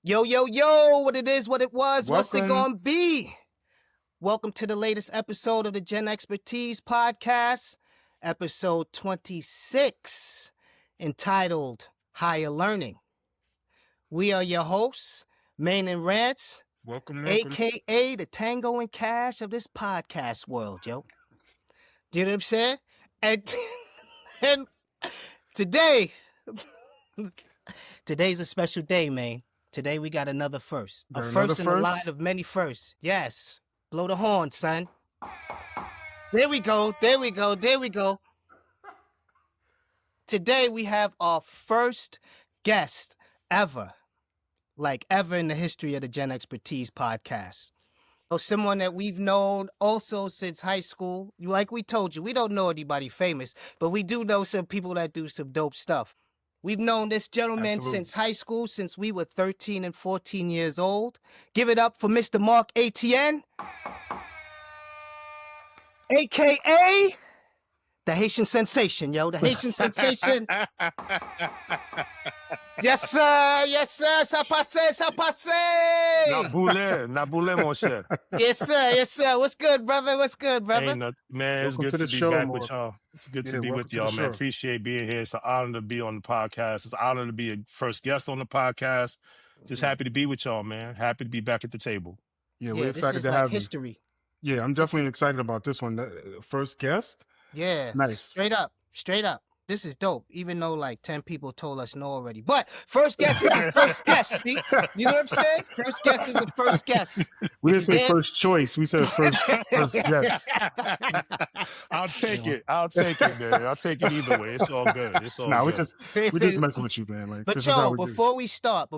Yo, yo, yo, what it is, what it was, what's it Welcome. gonna be? Welcome to the latest episode of the Gen Expertise podcast, episode 26, entitled Higher Learning. We are your hosts, Main and Rants, Welcome. a.k.a. the Tango and Cash of this podcast world, yo. Do you know what I'm saying? And today's a special day, man. Today we got another first. A first in a line of many firsts. Yes. Blow the horn, son. There we go. Today we have our first guest ever. Like ever in the history of the Gen Expertise podcast. So someone that we've known also since high school. Like we told you, we don't know anybody famous, but we do know some people that do some dope stuff. We've known this gentleman since high school, since we were 13 and 14 years old. Give it up for Mr. Marc Etienne, a.k.a. the Haitian Sensation, yo. The Haitian Sensation. Yes, sir. Ça passe. Na boule, mon cher. Yes, sir. What's good, brother? Man, it's good to be back with y'all. It's good to be with y'all, man. Appreciate being here. It's an honor to be on the podcast. It's an honor to be a first guest on the podcast. Just happy to be with y'all, man. Happy to be back at the table. Yeah, we're excited to have history. You. Yeah, I'm definitely excited about this one. First guest. Yeah. Nice. Straight up. This is dope, even though like 10 people told us no already. But first guest is a first guest, Pete. You know what I'm saying? First guest is a first guest. We didn't say first choice. We said first guest. I'll take it, man. I'll take it either way. It's all good. We're just messing with you, man. Like, but yo, before we start,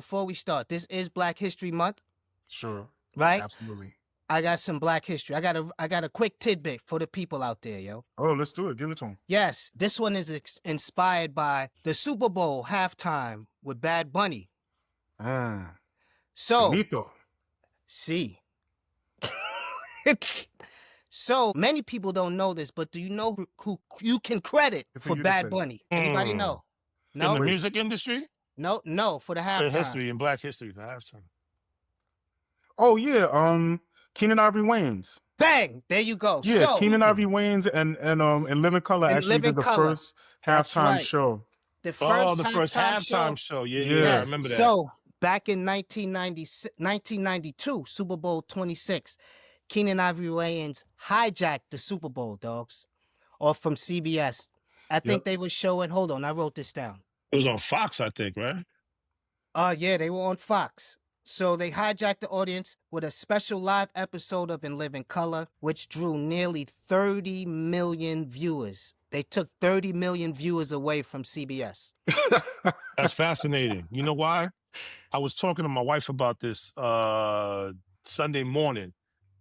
this is Black History Month. Sure. Right? Absolutely. I got some Black history. I got a quick tidbit for the people out there, yo. Oh, let's do it. Give it to them. Yes, this one is inspired by the Super Bowl halftime with Bad Bunny. So, bonito. See. So, many people don't know this, but do you know who you can credit for Bad Bunny? Anybody know? No? In the music industry? No, for the halftime. In Black history, for halftime. Oh, yeah. Keenan Ivory Wayans. Bang! There you go. Yeah, so, Keenan Ivory Wayans and Living Color actually did the first halftime show. The first halftime show. Yeah, I remember that. So, back in 1992, Super Bowl 26, Keenan Ivory Wayans hijacked the Super Bowl, dogs, or from CBS. I think they were showing, hold on, I wrote this down. It was on Fox, I think, right? Yeah, they were on Fox. So they hijacked the audience with a special live episode of In Living Color, which drew nearly 30 million viewers. They took 30 million viewers away from CBS. That's fascinating. You know why? I was talking to my wife about this Sunday morning.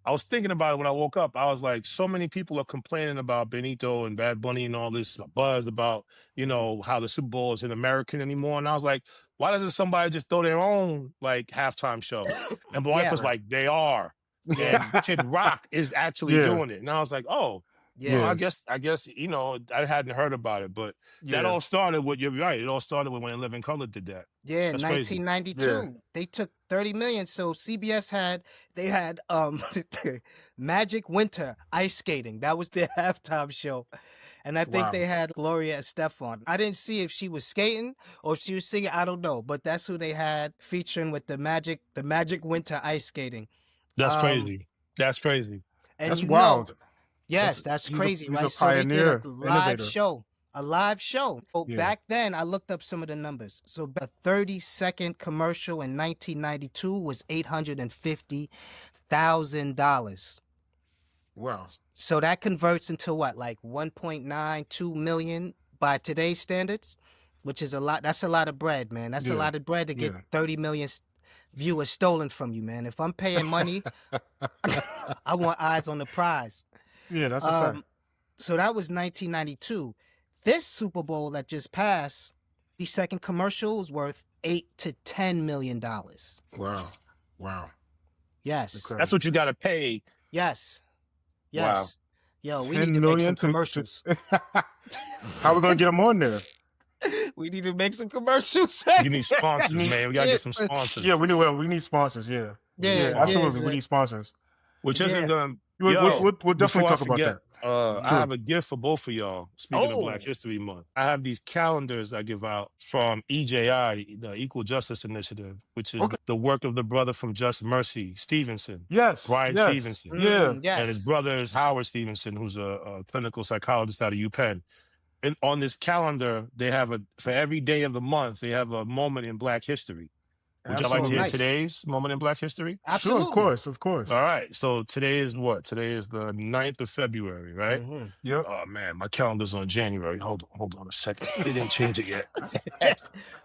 I was thinking about it when I woke up. I was like, so many people are complaining about Benito and Bad Bunny and all this buzz about, how the Super Bowl isn't American anymore. And I was like, why doesn't somebody just throw their own like halftime show? And my wife was like, they are. And Kid Rock is actually doing it. And I was like, oh, I guess, I hadn't heard about it, but that all started with, you're right. It all started with when In Living Color did that. Yeah, that's 1992. Crazy. They took 30 million. So CBS had Magic Winter ice skating. That was their halftime show. And I think they had Gloria Estefan. I didn't see if she was skating or if she was singing. I don't know, but that's who they had featuring with the Magic Winter ice skating. That's crazy. That's crazy. And that's wild. Yes, that's crazy, he's right? A pioneer, so they did a live show. So back then, I looked up some of the numbers. So a 30-second commercial in 1992 was $850,000. Wow. So that converts into what, like 1.92 million by today's standards, which is a lot. That's a lot of bread, man. That's a lot of bread to get 30 million viewers stolen from you, man. If I'm paying money, I want eyes on the prize. Yeah, that's a fact. So that was 1992. This Super Bowl that just passed, the second commercial was worth $8 to $10 million. Wow. Yes. That's what you got to pay. Yes. Wow. Yo, we need to make some commercials. How are we going to get them on there? We need to make some commercials. You need sponsors, man. We gotta get some sponsors. Yeah, we need sponsors. Yeah, absolutely. We need sponsors. Which isn't gonna. We'll definitely talk about that. I have a gift for both of y'all. Speaking of Black History Month, I have these calendars I give out from EJI, the Equal Justice Initiative, which is the work of the brother from Just Mercy, Stevenson. Brian Stevenson. Yeah. And his brother is Howard Stevenson, who's a clinical psychologist out of UPenn. And on this calendar, they have for every day of the month, they have a moment in Black history. Would you like to hear today's moment in Black history? Absolutely. Sure, of course. All right. So today is what? Today is the 9th of February, right? Yep. Oh, man, my calendar's on January. Hold on a second. They didn't change it yet.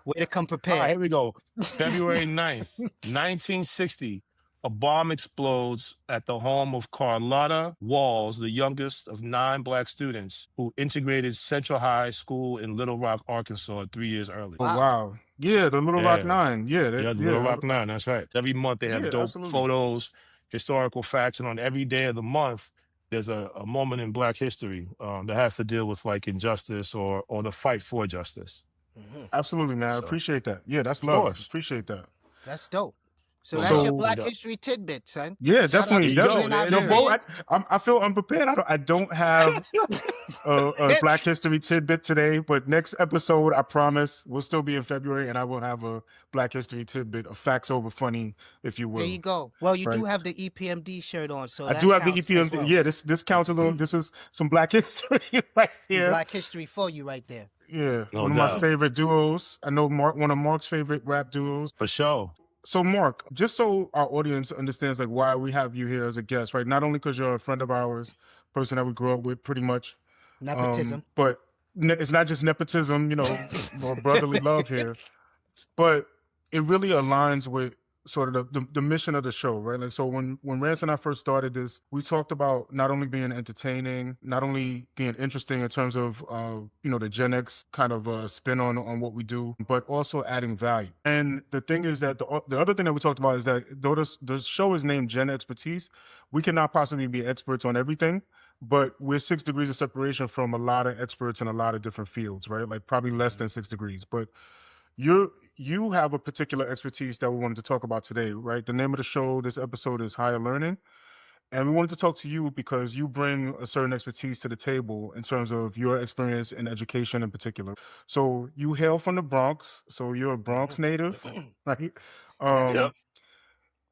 Way to come prepared. All right, here we go. February 9th, 1960. A bomb explodes at the home of Carlotta Walls, the youngest of 9 Black students who integrated Central High School in Little Rock, Arkansas 3 years earlier. Oh, wow. Yeah, the Little Rock 9. Yeah, the Little Rock 9, that's right. Every month they have dope photos, historical facts, and on every day of the month, there's a moment in Black history that has to deal with like injustice or the fight for justice. Absolutely, man. I appreciate that. Yeah, that's love. Appreciate that. That's dope. So that's your Black history tidbit, son. Yeah, definitely. I feel unprepared. I don't have a Black history tidbit today, but next episode, I promise, we'll still be in February, and I will have a Black history tidbit, a facts over funny, if you will. There you go. Well, you do have the EPMD shirt on, so I do have the EPMD. Well. Yeah, this counts a little. This is some Black history right here. Black history for you right there. Yeah, one of my favorite duos. I know one of Mark's favorite rap duos. For sure. So Mark, just so our audience understands like why we have you here as a guest, right? Not only because you're a friend of ours, person that we grew up with pretty much. Nepotism. But it's not just nepotism, or brotherly love here. But it really aligns with sort of the mission of the show, right? Like, so when Rance and I first started this, we talked about not only being entertaining, not only being interesting in terms of, the Gen X kind of spin on what we do, but also adding value. And the thing is that the other thing that we talked about is that though the show is named Gen Expertise, we cannot possibly be experts on everything, but we're 6 degrees of separation from a lot of experts in a lot of different fields, right? Like probably less than 6 degrees, but you have a particular expertise that we wanted to talk about today, right? The name of the show, this episode is Higher Learning. And we wanted to talk to you because you bring a certain expertise to the table in terms of your experience in education in particular. So you hail from the Bronx, so you're a Bronx native, right? Yep.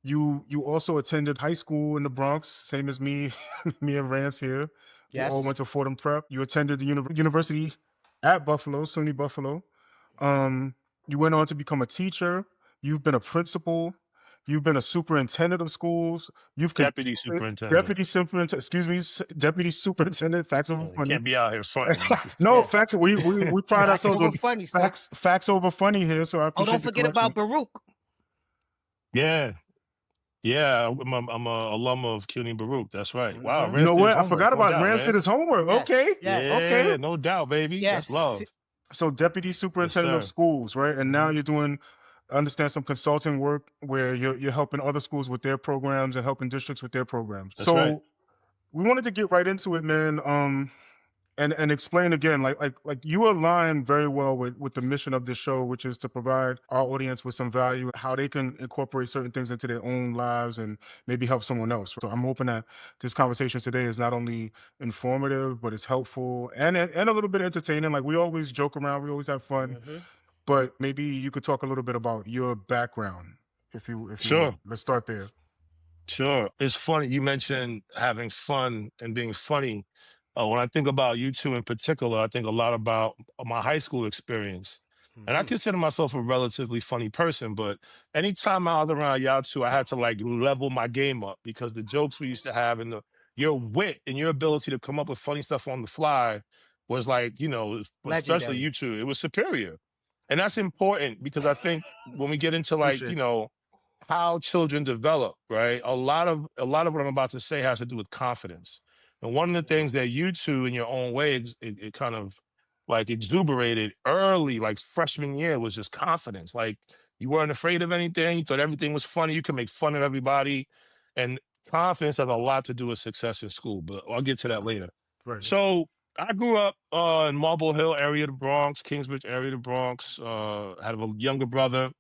You also attended high school in the Bronx, same as me, me and Rance here. Yes. We all went to Fordham Prep. You attended the university at Buffalo, SUNY Buffalo. You went on to become a teacher. You've been a principal. You've been a superintendent of schools. Deputy superintendent. Deputy superintendent. Facts over funny. Can't be out here fronting. No, facts. We pride ourselves on funny, facts over funny here. So I appreciate don't forget about Baruch. Yeah. Yeah, I'm a alum of CUNY Baruch. That's right. Wow. You know what? I forgot about Rance did his homework. Yes. Okay. Yes. Yeah, okay. No doubt, baby. Yes. That's love. So deputy superintendent of schools, right? And now you're doing, I understand, some consulting work where you're helping other schools with their programs and helping districts with their programs. That's right. We wanted to get right into it, man. And explain again, like you align very well with the mission of this show, which is to provide our audience with some value, how they can incorporate certain things into their own lives and maybe help someone else. So I'm hoping that this conversation today is not only informative, but it's helpful and a little bit entertaining. Like we always joke around, we always have fun, but maybe you could talk a little bit about your background, if you Sure. Let's start there. Sure. It's funny. You mentioned having fun and being funny. When I think about you two in particular, I think a lot about my high school experience. And I consider myself a relatively funny person, but anytime I was around y'all two, I had to like level my game up because the jokes we used to have and your wit and your ability to come up with funny stuff on the fly was like, especially you two, it was superior. And that's important because I think when we get into like, how children develop, right? A lot of what I'm about to say has to do with confidence. And one of the things that you two in your own way, it kind of like exuberated early, like freshman year, was just confidence. Like you weren't afraid of anything. You thought everything was funny. You could make fun of everybody. And confidence has a lot to do with success in school, but I'll get to that later. Right. So I grew up in Marble Hill area of the Bronx, Kingsbridge area of the Bronx. Had a younger brother.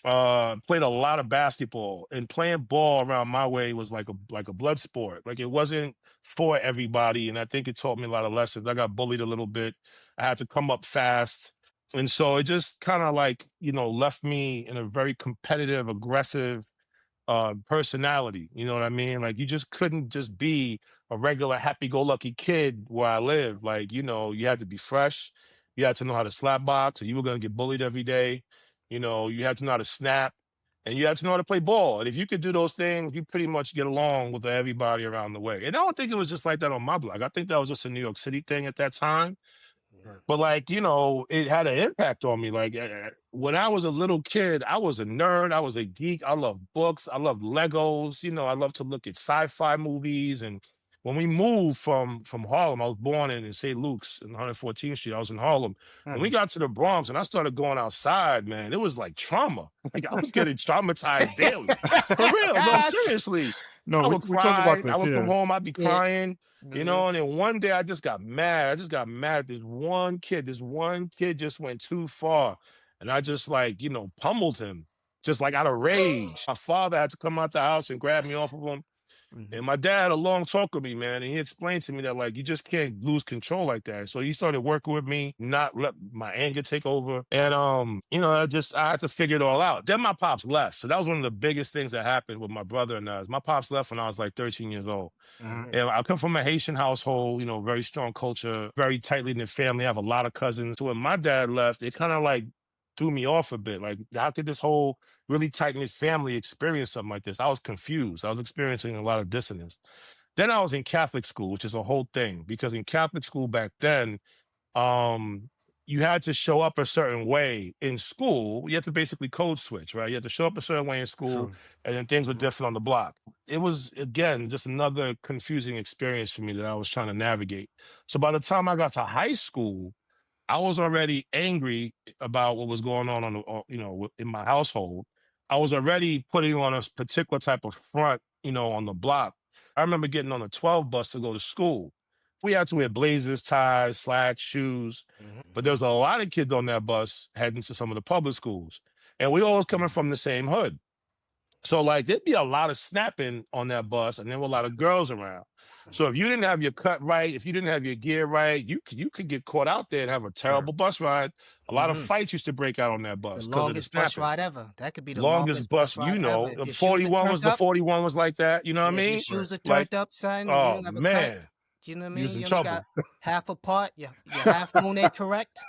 Played a lot of basketball, and playing ball around my way was like a blood sport. Like it wasn't for everybody, and I think it taught me a lot of lessons. I got bullied a little bit. I had to come up fast, and so it just kind of like left me in a very competitive, aggressive personality. You know what I mean? Like you just couldn't just be a regular happy-go-lucky kid where I live. Like, you had to be fresh. You had to know how to slap box, or you were gonna get bullied every day. You had to know how to snap, and you had to know how to play ball. And if you could do those things, you pretty much get along with everybody around the way. And I don't think it was just like that on my block. I think that was just a New York City thing at that time. Right. But like, it had an impact on me. Like when I was a little kid, I was a nerd. I was a geek. I loved books. I loved Legos. I love to look at sci-fi movies. And when we moved from Harlem, I was born in St. Luke's in 114th Street. I was in Harlem. When we got to the Bronx and I started going outside, man, it was like trauma. Like I was getting traumatized daily. For real. No, seriously. No, I we would we talked about cry. I this. would come Yeah. home. I'd be Yeah. crying. And then one day I just got mad. I just got mad at this one kid. This one kid just went too far. And I just pummeled him, just like out of rage. My father had to come out the house and grab me off of him. And my dad had a long talk with me, man. And he explained to me that like you just can't lose control like that. So he started working with me, not let my anger take over. And I had to figure it all out. Then my pops left. So that was one of the biggest things that happened with my brother and us. My pops left when I was like 13 years old. And I come from a Haitian household, very strong culture, very tightly knit family. I have a lot of cousins. So when my dad left, it kind of like threw me off a bit. Like, how could this whole really tight knit family experience something like this? I was confused. I was experiencing a lot of dissonance. Then I was in Catholic school, which is a whole thing because in Catholic school back then, um, you had to show up a certain way in school. You had to basically code switch, right? You had to show up a certain way in school, Sure. and then things were different on the block. It was, again, just another confusing experience for me that I was trying to navigate. So by the time I got to high school, I was already angry about what was going on in my household. I was already putting on a particular type of front, on the block. I remember getting on a 12 bus to go to school. We had to wear blazers, ties, slacks, shoes. But there was a lot of kids on that bus heading to some of the public schools. And we all was coming from the same hood. So like there'd be a lot of snapping on that bus, and there were a lot of girls around. So if you didn't have your cut right, if you didn't have your gear right, you could get caught out there and have a terrible bus ride. A lot of fights used to break out on that The bus because of the longest bus snapping. ride ever. That could be the Longest longest bus, bus ride ever. If the your shoes are 41 was turned the up, 41 was like that. You know what I if your mean? shoes are Like, turned up, son, you oh don't have a cut. man, You know what I you mean? was in You only trouble. got half a part. Your half moon ain't correct.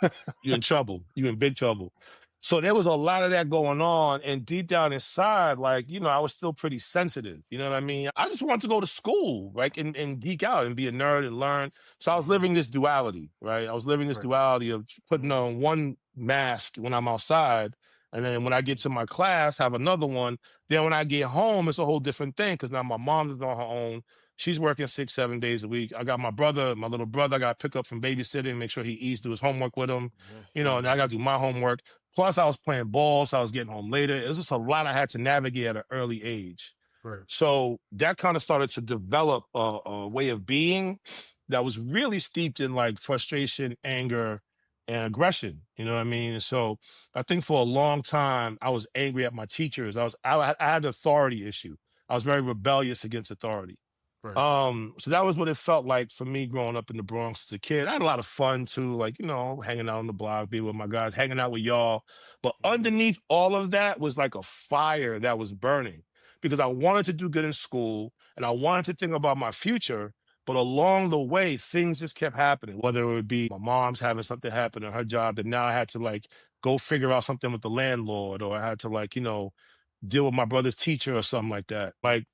You're in trouble. You're in big trouble. So there was a lot of that going on. And deep down inside, like, I was still pretty sensitive. You know what I mean? I just wanted to go to school, right? And geek out and be a nerd and learn. So I was living this duality, right? I was living this Right. duality of putting on one mask when I'm outside. And then when I get to my class, have another one. Then when I get home, it's a whole different thing because now my mom is on her own. She's working 6-7 days a week. I got my brother, my little brother, I got to pick up from babysitting, make sure he eats, do his homework with him. And I got to do my homework. Plus, I was playing ball, so I was getting home later. It was just a lot I had to navigate at an early age. Right. So that kind of started to develop a way of being that was really steeped in like frustration, anger, and aggression. You know what I mean? And so I think for a long time, I was angry at my teachers. I had an authority issue. I was very rebellious against authority. Right. So that was what it felt like for me growing up in the Bronx as a kid. I had a lot of fun too, like, hanging out on the block, being with my guys, hanging out with y'all. But underneath all of that was like a fire that was burning because I wanted to do good in school and I wanted to think about my future. But along the way, things just kept happening, whether it would be my mom's having something happen in her job that now I had to like go figure out something with the landlord, or I had to like, deal with my brother's teacher or something like that. Like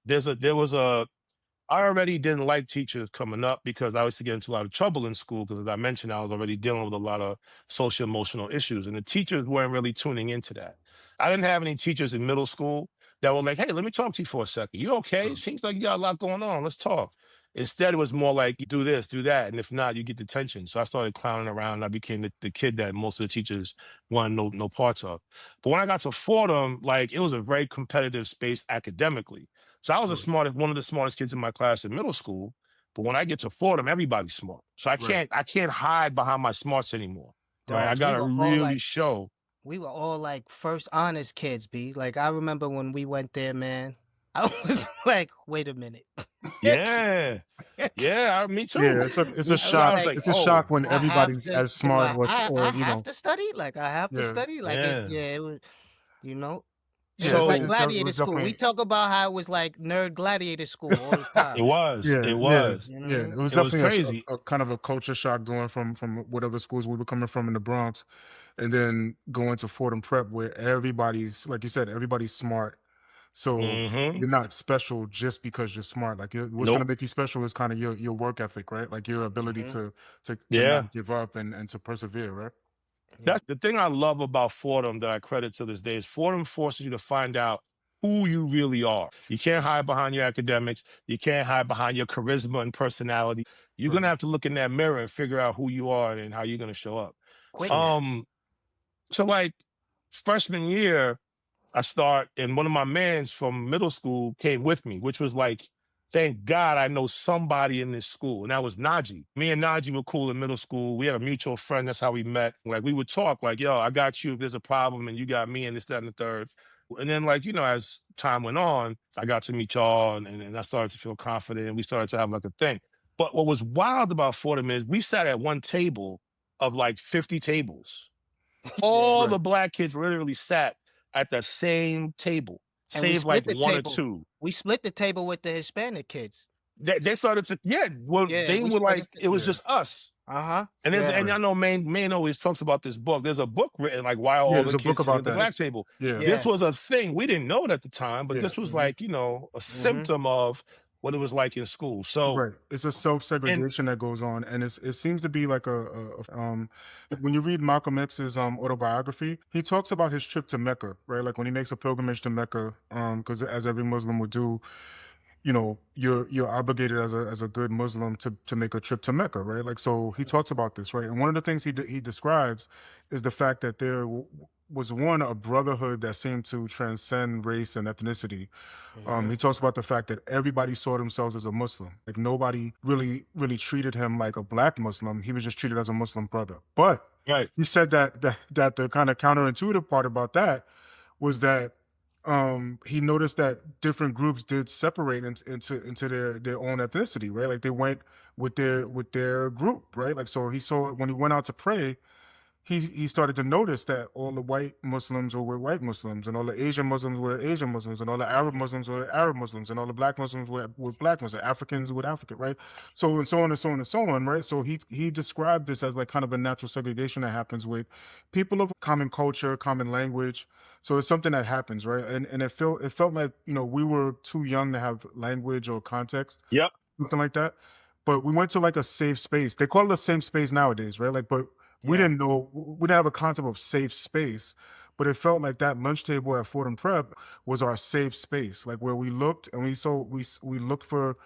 I already didn't like teachers coming up because I used to get into a lot of trouble in school because, as I mentioned, I was already dealing with a lot of social emotional issues, and the teachers weren't really tuning into that. I didn't have any teachers in middle school that were like, "Hey, let me talk to you for a second. You okay? Sure. It seems like you got a lot going on. Let's talk." Instead, it was more like, "You do this, do that, and if not, you get detention." So I started clowning around, and I became the kid that most of the teachers wanted no parts of. But when I got to Fordham, like it was a very competitive space academically. So I was Sure. one of the smartest kids in my class in middle school. But when I get to Fordham, everybody's smart. So I can't hide behind my smarts anymore. Right? I Dogs, gotta really show. we were all like first honors kids, B. Like I remember when we went there, man. I was like, wait a minute. Yeah. Yeah, me too. Yeah, it's a shock. I was like, It's a shock when I have everybody's to, as do smart I you have know. to study? Like I have to Yeah. study? Like Yeah. it was, you know. It Yeah, was So like it gladiator was school. We definitely. talk about how it was like nerd gladiator school all the time. it was. Yeah, It yeah, was. You know what I yeah. mean? It was It was definitely crazy. a kind of a culture shock going from whatever schools we were coming from in the Bronx, and then going to Fordham Prep where everybody's, like you said, everybody's smart. So Mm-hmm. you're not special just because you're smart. Like what's gonna Nope. make you special is kind of your work ethic, right? Like your ability to Yeah. not give up and to persevere, right? That's the thing I love about Fordham that I credit to this day is Fordham forces you to find out who you really are. You can't hide behind your academics. You can't hide behind your charisma and personality. You're gonna have to look in that mirror and figure out who you are and how you're gonna show up. Quick. So like freshman year, I start, and one of my mans from middle school came with me, which was like, thank God I know somebody in this school. And that was Najee. Me and Najee were cool in middle school. We had a mutual friend. That's how we met. Like we would talk like, yo, I got you if there's a problem and you got me and this, that, and the third. And then like, as time went on, I got to meet y'all and I started to feel confident and we started to have like a thing. But what was wild about Fordham is we sat at one table of like 50 tables. All the black kids literally sat at the same table, And we save split like the one table. or two. We split the table with the Hispanic kids. They started to, they we were like, split it was just us. Uh-huh. And and I know Maine always talks about this book. There's a book written like why all there's the a book kids sitting about at the that. black table. Yeah. This was a thing. We didn't know it at the time, but this was like, a symptom of what it was like in school. So right, it's a self-segregation that goes on, and it seems to be like when you read Malcolm X's autobiography, he talks about his trip to Mecca, right? Like when he makes a pilgrimage to Mecca, because as every Muslim would do, you're obligated as a good Muslim to make a trip to Mecca, right? Like so he talks about this, right? And one of the things he describes is the fact that there was a brotherhood that seemed to transcend race and ethnicity. He talks about the fact that everybody saw themselves as a Muslim. Like nobody really treated him like a black Muslim. He was just treated as a Muslim brother. But he said that the kind of counterintuitive part about that was that he noticed that different groups did separate into their own ethnicity, right? Like they went with their group, right? Like so he saw when he went out to pray, he started to notice that all the white Muslims were white Muslims, and all the Asian Muslims were Asian Muslims, and all the Arab Muslims were Arab Muslims, and all the black Muslims were black Muslims, Africans with African, right? So and so on and so on and so on, right? So he described this as like kind of a natural segregation that happens with people of common culture, common language. So it's something that happens, right? And it felt like we were too young to have language or context, something like that. But we went to like a safe space. They call it a safe space nowadays, right? Like, but we didn't know, we didn't have a concept of safe space, but it felt like that lunch table at Fordham Prep was our safe space, like where we looked and we looked for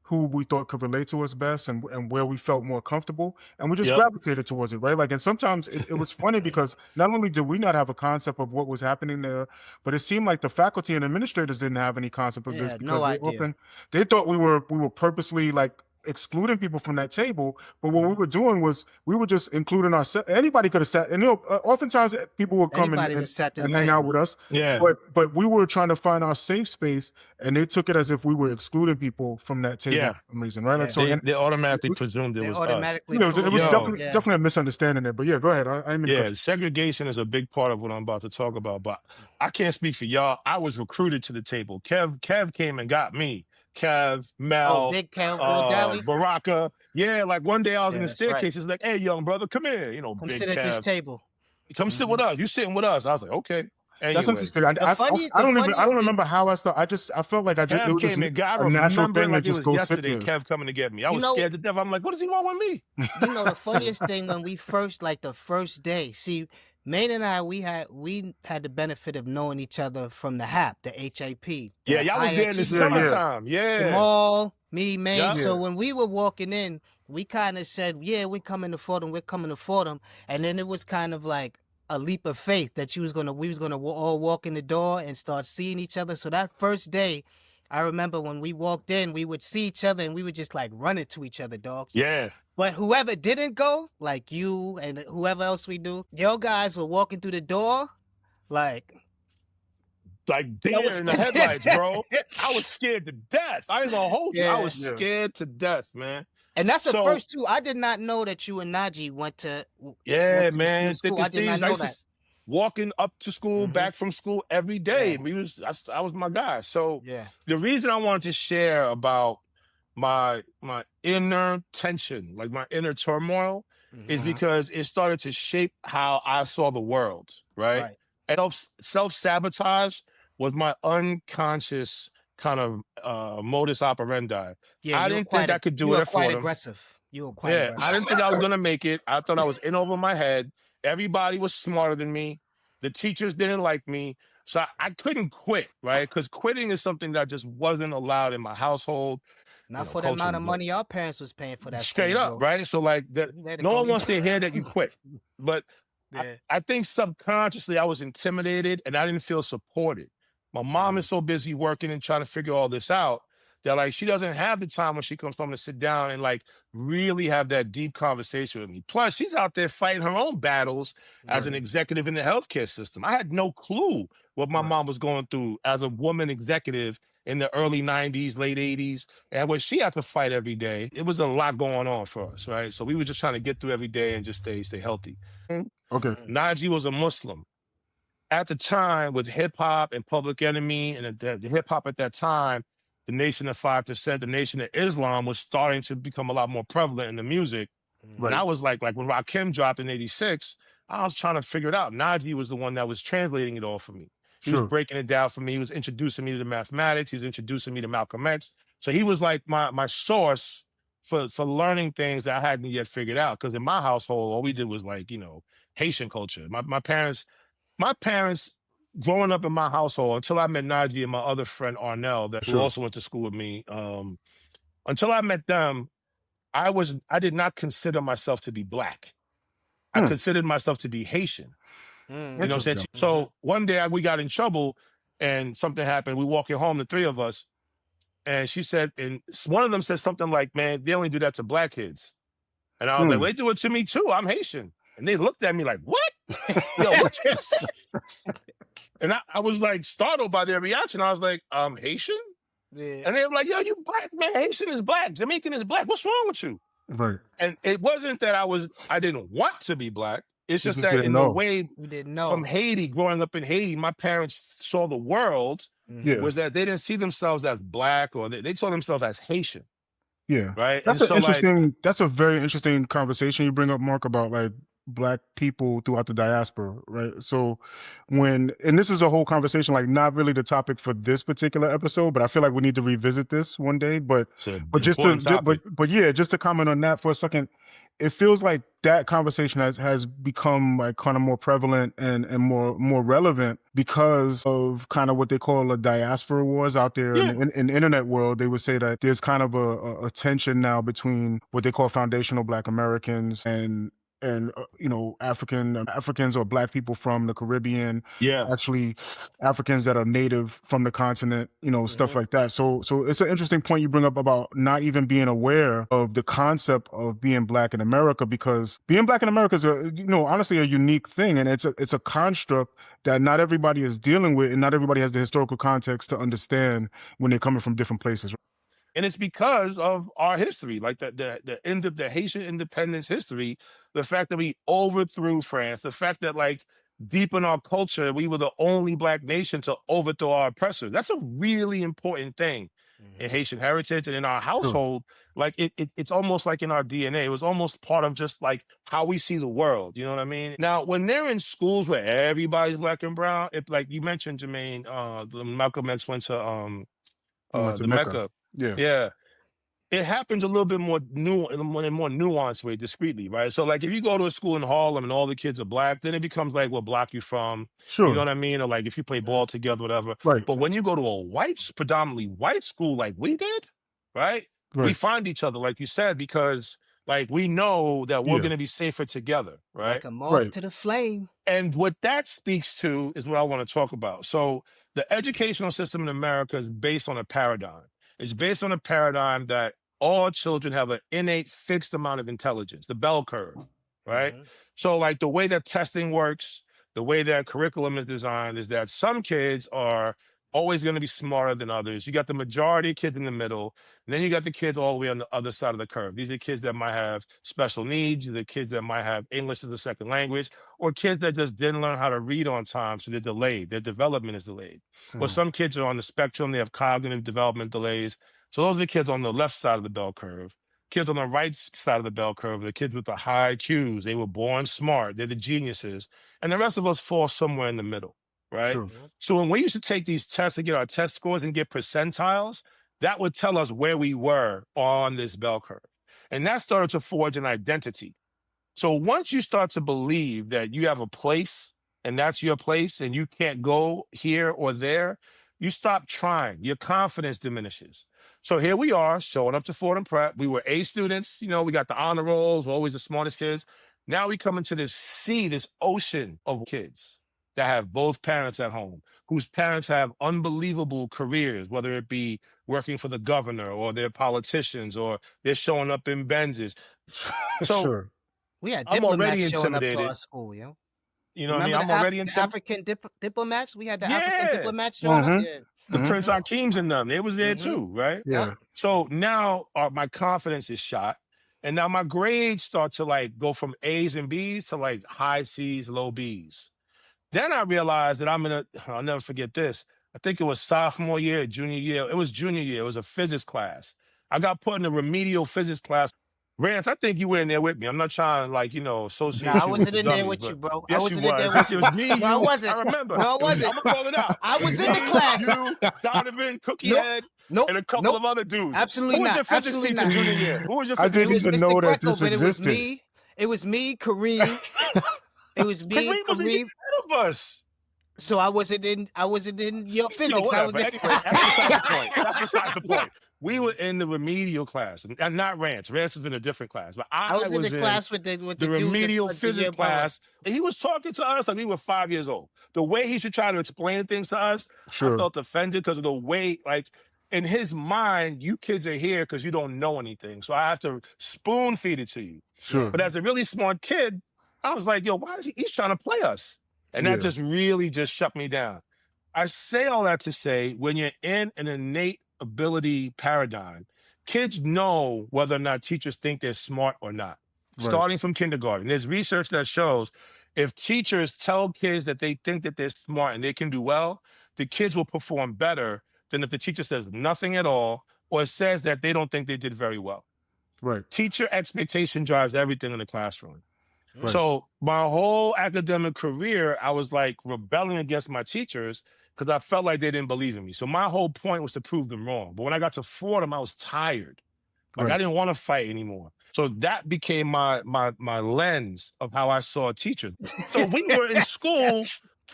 who we thought could relate to us best and where we felt more comfortable. And we just gravitated towards it, right? Like, and sometimes it was funny because not only did we not have a concept of what was happening there, but it seemed like the faculty and administrators didn't have any concept of this because they thought we were purposely like excluding people from that table, but what we were doing was we were just including ourselves. Anybody could have sat, and oftentimes people would come and hang out with us. But we were trying to find our safe space, and they took it as if we were excluding people from that table for some reason, right? Like so, they automatically presumed it was us. It was definitely a misunderstanding there. But yeah, go ahead. I mean, segregation is a big part of what I'm about to talk about, but I can't speak for y'all. I was recruited to the table. Kev came and got me. Kev, Mel, Big Kev, Baraka. Yeah, like one day I was in the staircase. It's like, hey, young brother, come here. Come Big sit Kev. at this table. Come sit with us. You sitting with us. I was like, okay. Anyway. That's interesting. I don't remember how I started. I felt like it was just a natural thing like to just go sit there. Kev coming to get me. I was scared to death. I'm like, what does he want with me? The funniest thing when we first, like the first day, see, Maine and I, we had the benefit of knowing each other from the HAP, the HAP. Yeah, y'all was there in the summertime. Yeah. Jamal, me, Maine. Yeah. So when we were walking in, we kind of said, yeah, we're coming to Fordham. And then it was kind of like a leap of faith that we was gonna all walk in the door and start seeing each other. So that first day, I remember when we walked in, we would see each other and we would just like run into each other, dogs. Yeah. But whoever didn't go, like you and whoever else we do, your guys were walking through the door, like deer in the headlights, bro. I was scared to death. I ain't gonna hold you. I was scared to death, man. And that's the So- first two. I did not know that you and Najee went to Yeah, the man. school. Thick I as did not thieves. I know used to that. walking up to school, back from school every day. Yeah. I was my guy. So Yeah. the reason I wanted to share about my inner tension, like my inner turmoil, is because it started to shape how I saw the world, right? And self-sabotage was my unconscious kind of modus operandi. Yeah, I didn't think I could do it for them. aggressive. You were quite aggressive. I didn't think I was gonna make it. I thought I was in over my head. Everybody was smarter than me. The teachers didn't like me. So I couldn't quit, right? Because quitting is something that just wasn't allowed in my household. Not for the amount of money our parents was paying for that. Straight up, right? So like no one wants to hear that you quit. But I think subconsciously I was intimidated and I didn't feel supported. My mom is so busy working and trying to figure all this out that like she doesn't have the time when she comes home to sit down and like really have that deep conversation with me. Plus, she's out there fighting her own battles as an executive in the healthcare system. I had no clue what my mom was going through as a woman executive in the early 90s, late 80s, and what she had to fight every day. It was a lot going on for us, right? So we were just trying to get through every day and just stay healthy. Okay. Najee was a Muslim. At the time, with hip hop and Public Enemy and the hip hop at that time, the Nation of 5%, the Nation of Islam was starting to become a lot more prevalent in the music. Right. And I was like when Rakim dropped in 86, I was trying to figure it out. Najee was the one that was translating it all for me. He was breaking it down for me. He was introducing me to mathematics. He was introducing me to Malcolm X. So he was like my source for learning things that I hadn't yet figured out. Because in my household, all we did was like, Haitian culture. My parents growing up in my household, until I met Najee and my other friend Arnell, who also went to school with me, until I met them, I did not consider myself to be Black. I considered myself to be Haitian. You know what I'm saying? So one day we got in trouble and something happened. We walking home, the three of us, and she said, and one of them said something like, "Man, they only do that to Black kids." And I was like, "Well, they do it to me too. I'm Haitian." And they looked at me like, "What? Yo, what you say?" And I was like startled by their reaction. I was like, Haitian? Yeah. And they were like, "Yo, you Black, man. Haitian is Black. Jamaican is Black. What's wrong with you?" Right. And it wasn't that I didn't want to be Black. It's just that in the way we didn't know. From Haiti, growing up in Haiti, my parents saw the world was that they didn't see themselves as Black, or they saw themselves as Haitian. Yeah. Right. That's that's a very interesting conversation you bring up, Mark, about like Black people throughout the diaspora, right? So and this is a whole conversation, like not really the topic for this particular episode, but I feel like we need to revisit this one day. But just to comment on that for a second, it feels like that conversation has become like kind of more prevalent and more relevant because of kind of what they call a diaspora wars out there in the internet world. They would say that there's kind of a tension now between what they call foundational Black Americans and Africans or Black people from the Caribbean, actually Africans that are native from the continent, stuff like that. So it's an interesting point you bring up about not even being aware of the concept of being Black in America, because being Black in America is honestly a unique thing, and it's a construct that not everybody is dealing with, and not everybody has the historical context to understand when they're coming from different places. And it's because of our history, like the end of the Haitian independence history, the fact that we overthrew France, the fact that like deep in our culture, we were the only Black nation to overthrow our oppressors. That's a really important thing in Haitian heritage and in our household. Like it's almost like in our DNA. It was almost part of just like how we see the world. You know what I mean? Now, when they're in schools where everybody's Black and brown, like you mentioned, Jermaine, Malcolm X went to the Mecca. Yeah. It happens a little bit more in a more nuanced way, discreetly, right? So like if you go to a school in Harlem and all the kids are Black, then it becomes like what block you from. You know what I mean? Or like if you play ball together, whatever. Right. But when you go to a predominantly white school like we did, right? We find each other, like you said, because like we know that we're gonna be safer together, right? Like a moth to the flame. And what that speaks to is what I want to talk about. So the educational system in America is based on a paradigm. It's based on a paradigm that all children have an innate fixed amount of intelligence, the bell curve, right? So like the way that testing works, the way that curriculum is designed is that some kids are always going to be smarter than others. You got the majority of kids in the middle, and then you got the kids all the way on the other side of the curve. These are kids that might have special needs, the kids that might have English as a second language, or kids that just didn't learn how to read on time, so they're delayed. Their development is delayed. Or some kids are on the spectrum, they have cognitive development delays. So those are the kids on the left side of the bell curve. Kids on the right side of the bell curve, the kids with the high IQs, they were born smart, they're the geniuses. And the rest of us fall somewhere in the middle, right? Sure. So when we used to take these tests to get our test scores and get percentiles, that would tell us where we were on this bell curve. And that started to forge an identity. So once you start to believe that you have a place and that's your place and you can't go here or there, you stop trying. Your confidence diminishes. So here we are showing up to Fordham Prep. We were A students, you know, we got the honor rolls, we're always the smartest kids. Now we come into this sea, this ocean of kids that have both parents at home, whose parents have unbelievable careers, whether it be working for the governor or they're politicians or they're showing up in Benzes. So Sure. We had I'm already diplomats showing up to intimidated. our school, yo. You know what I mean? Remember I'm already the intimidated. African diplomats? We had the Yeah. African diplomats showing up. Mhm. Yeah. The Mhm. Prince Hakeems and them, they was there too, right? Yeah. So now my confidence is shot. And now my grades start to like go from A's and B's to like high C's, low B's. Then I realized that I'll never forget this. I think it was sophomore year, junior year. It was junior year. It was a physics class. I got put in a remedial physics class. Rance, I think you were in there with me. I'm not trying to associate Nah, I you with wasn't the in there dummies, with you, but bro. I yes, you wasn't in there was. with It was me, you. No, I wasn't. I remember. No, I wasn't. I'm gonna call it out. I was in the Me, class. you, Donovan, Cookie Nope. Head, Nope. and a couple Nope. of other dudes. Absolutely Who was not. your physics Absolutely teacher not. junior year? Who was your I physics didn't It was even Mr. know that Greco, this but existed. it was me, Kareem. It was me, Kareem was Kareem. ahead of us. So I wasn't in your physics. Yo, whatever. I was Anyway, that's beside the point. That's beside the point. We were in the remedial class, and not Rance. Rance was in a different class, but I was in the class with the the dudes remedial at the year physics above us. class. And he was talking to us like we were 5 years old. The way he should try to explain things to us, I Sure. felt offended because of the way, like, in his mind, you kids are here because you don't know anything. So I have to spoon feed it to you. Sure. But as a really smart kid, I was like, yo, why is he's trying to play us? And Yeah. that just really just shut me down. I say all that to say, when you're in an innate ability paradigm, kids know whether or not teachers think they're smart or not, Right. starting from kindergarten. There's research that shows if teachers tell kids that they think that they're smart and they can do well, the kids will perform better than if the teacher says nothing at all or says that they don't think they did very well. Right. Teacher expectation drives everything in the classroom. Right. So my whole academic career, I was like rebelling against my teachers because I felt like they didn't believe in me. So my whole point was to prove them wrong. But when I got to Fordham, I was tired. Like I Right. didn't want to fight anymore. So that became my lens of how I saw teachers. So we were in school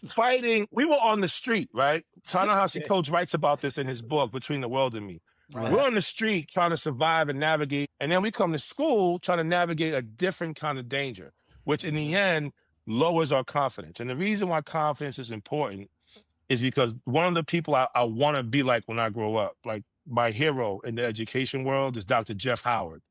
fighting. We were on the street, right? Ta-Nehisi Coates writes about this in his book, Between the World and Me. Right. We're on the street trying to survive and navigate. And then we come to school trying to navigate a different kind of danger, which in the end lowers our confidence. And the reason why confidence is important is because one of the people I want to be like when I grow up, like my hero in the education world is Dr. Jeff Howard.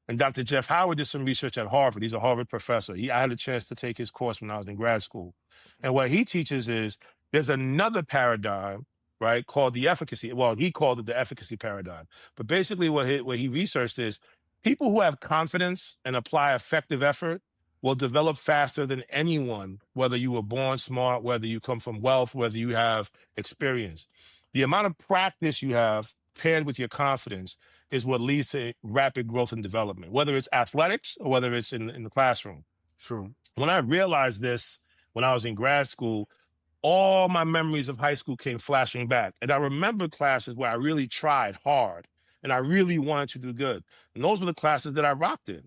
And Dr. Jeff Howard did some research at Harvard. He's a Harvard professor. I had a chance to take his course when I was in grad school. And what he teaches is there's another paradigm, right, called the efficacy. Well, he called it the efficacy paradigm. But basically what he researched is people who have confidence and apply effective effort will develop faster than anyone, whether you were born smart, whether you come from wealth, whether you have experience. The amount of practice you have paired with your confidence is what leads to rapid growth and development, whether it's athletics or whether it's in the classroom. Sure. When I realized this, when I was in grad school, all my memories of high school came flashing back. And I remember classes where I really tried hard and I really wanted to do good. And those were the classes that I rocked in.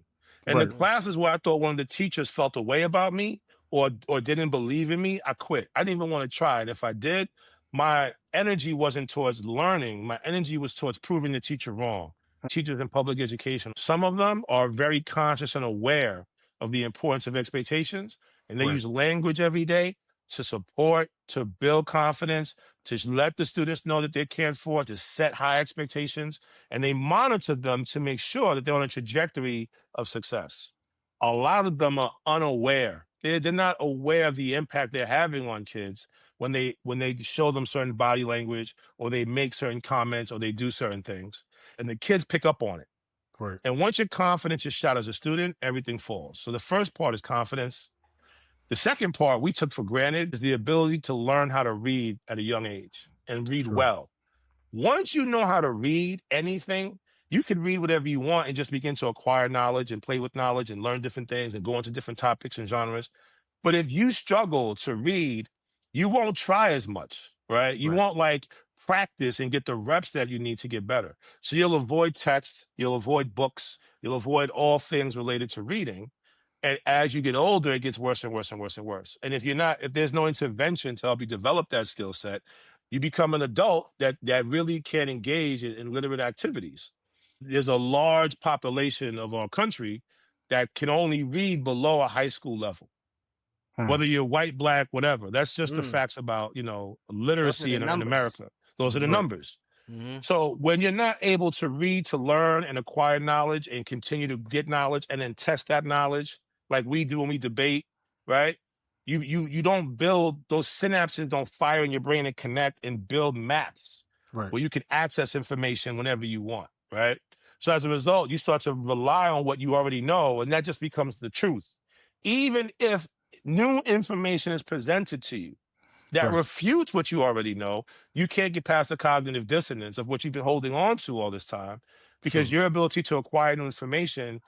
And Right. the classes where I thought one of the teachers felt a way about me or didn't believe in me, I quit. I didn't even want to try. And if I did, my energy wasn't towards learning. My energy was towards proving the teacher wrong. Teachers in public education, some of them are very conscious and aware of the importance of expectations. And they Right. use language every day to support, to build confidence, to let the students know that they cared for, to set high expectations, and they monitor them to make sure that they're on a trajectory of success. A lot of them are unaware. They're not aware of the impact they're having on kids when they show them certain body language, or they make certain comments, or they do certain things, and the kids pick up on it. Right. And once your confidence is shot as a student, everything falls. So the first part is confidence. The second part we took for granted is the ability to learn how to read at a young age and read Sure. well. Once you know how to read anything, you can read whatever you want and just begin to acquire knowledge and play with knowledge and learn different things and go into different topics and genres. But if you struggle to read, you won't try as much, right? You Right. won't like practice and get the reps that you need to get better. So you'll avoid text, you'll avoid books, you'll avoid all things related to reading. And as you get older, it gets worse and worse and worse and worse. And if there's no intervention to help you develop that skill set, you become an adult that really can't engage in literate activities. There's a large population of our country that can only read below a high school level, whether you're white, black, whatever. That's just the facts about, Those are literacy the in numbers. America. Those are the Mhm. Right. numbers. Mm-hmm. So when you're not able to read, to learn and acquire knowledge and continue to get knowledge and then test that knowledge like we do when we debate, right? You don't build those synapses, don't fire in your brain and connect and build maps Right. where you can access information whenever you want, right? So as a result, you start to rely on what you already know, and that just becomes the truth. Even if new information is presented to you that Right. refutes what you already know, you can't get past the cognitive dissonance of what you've been holding on to all this time, because Sure. your ability to acquire new information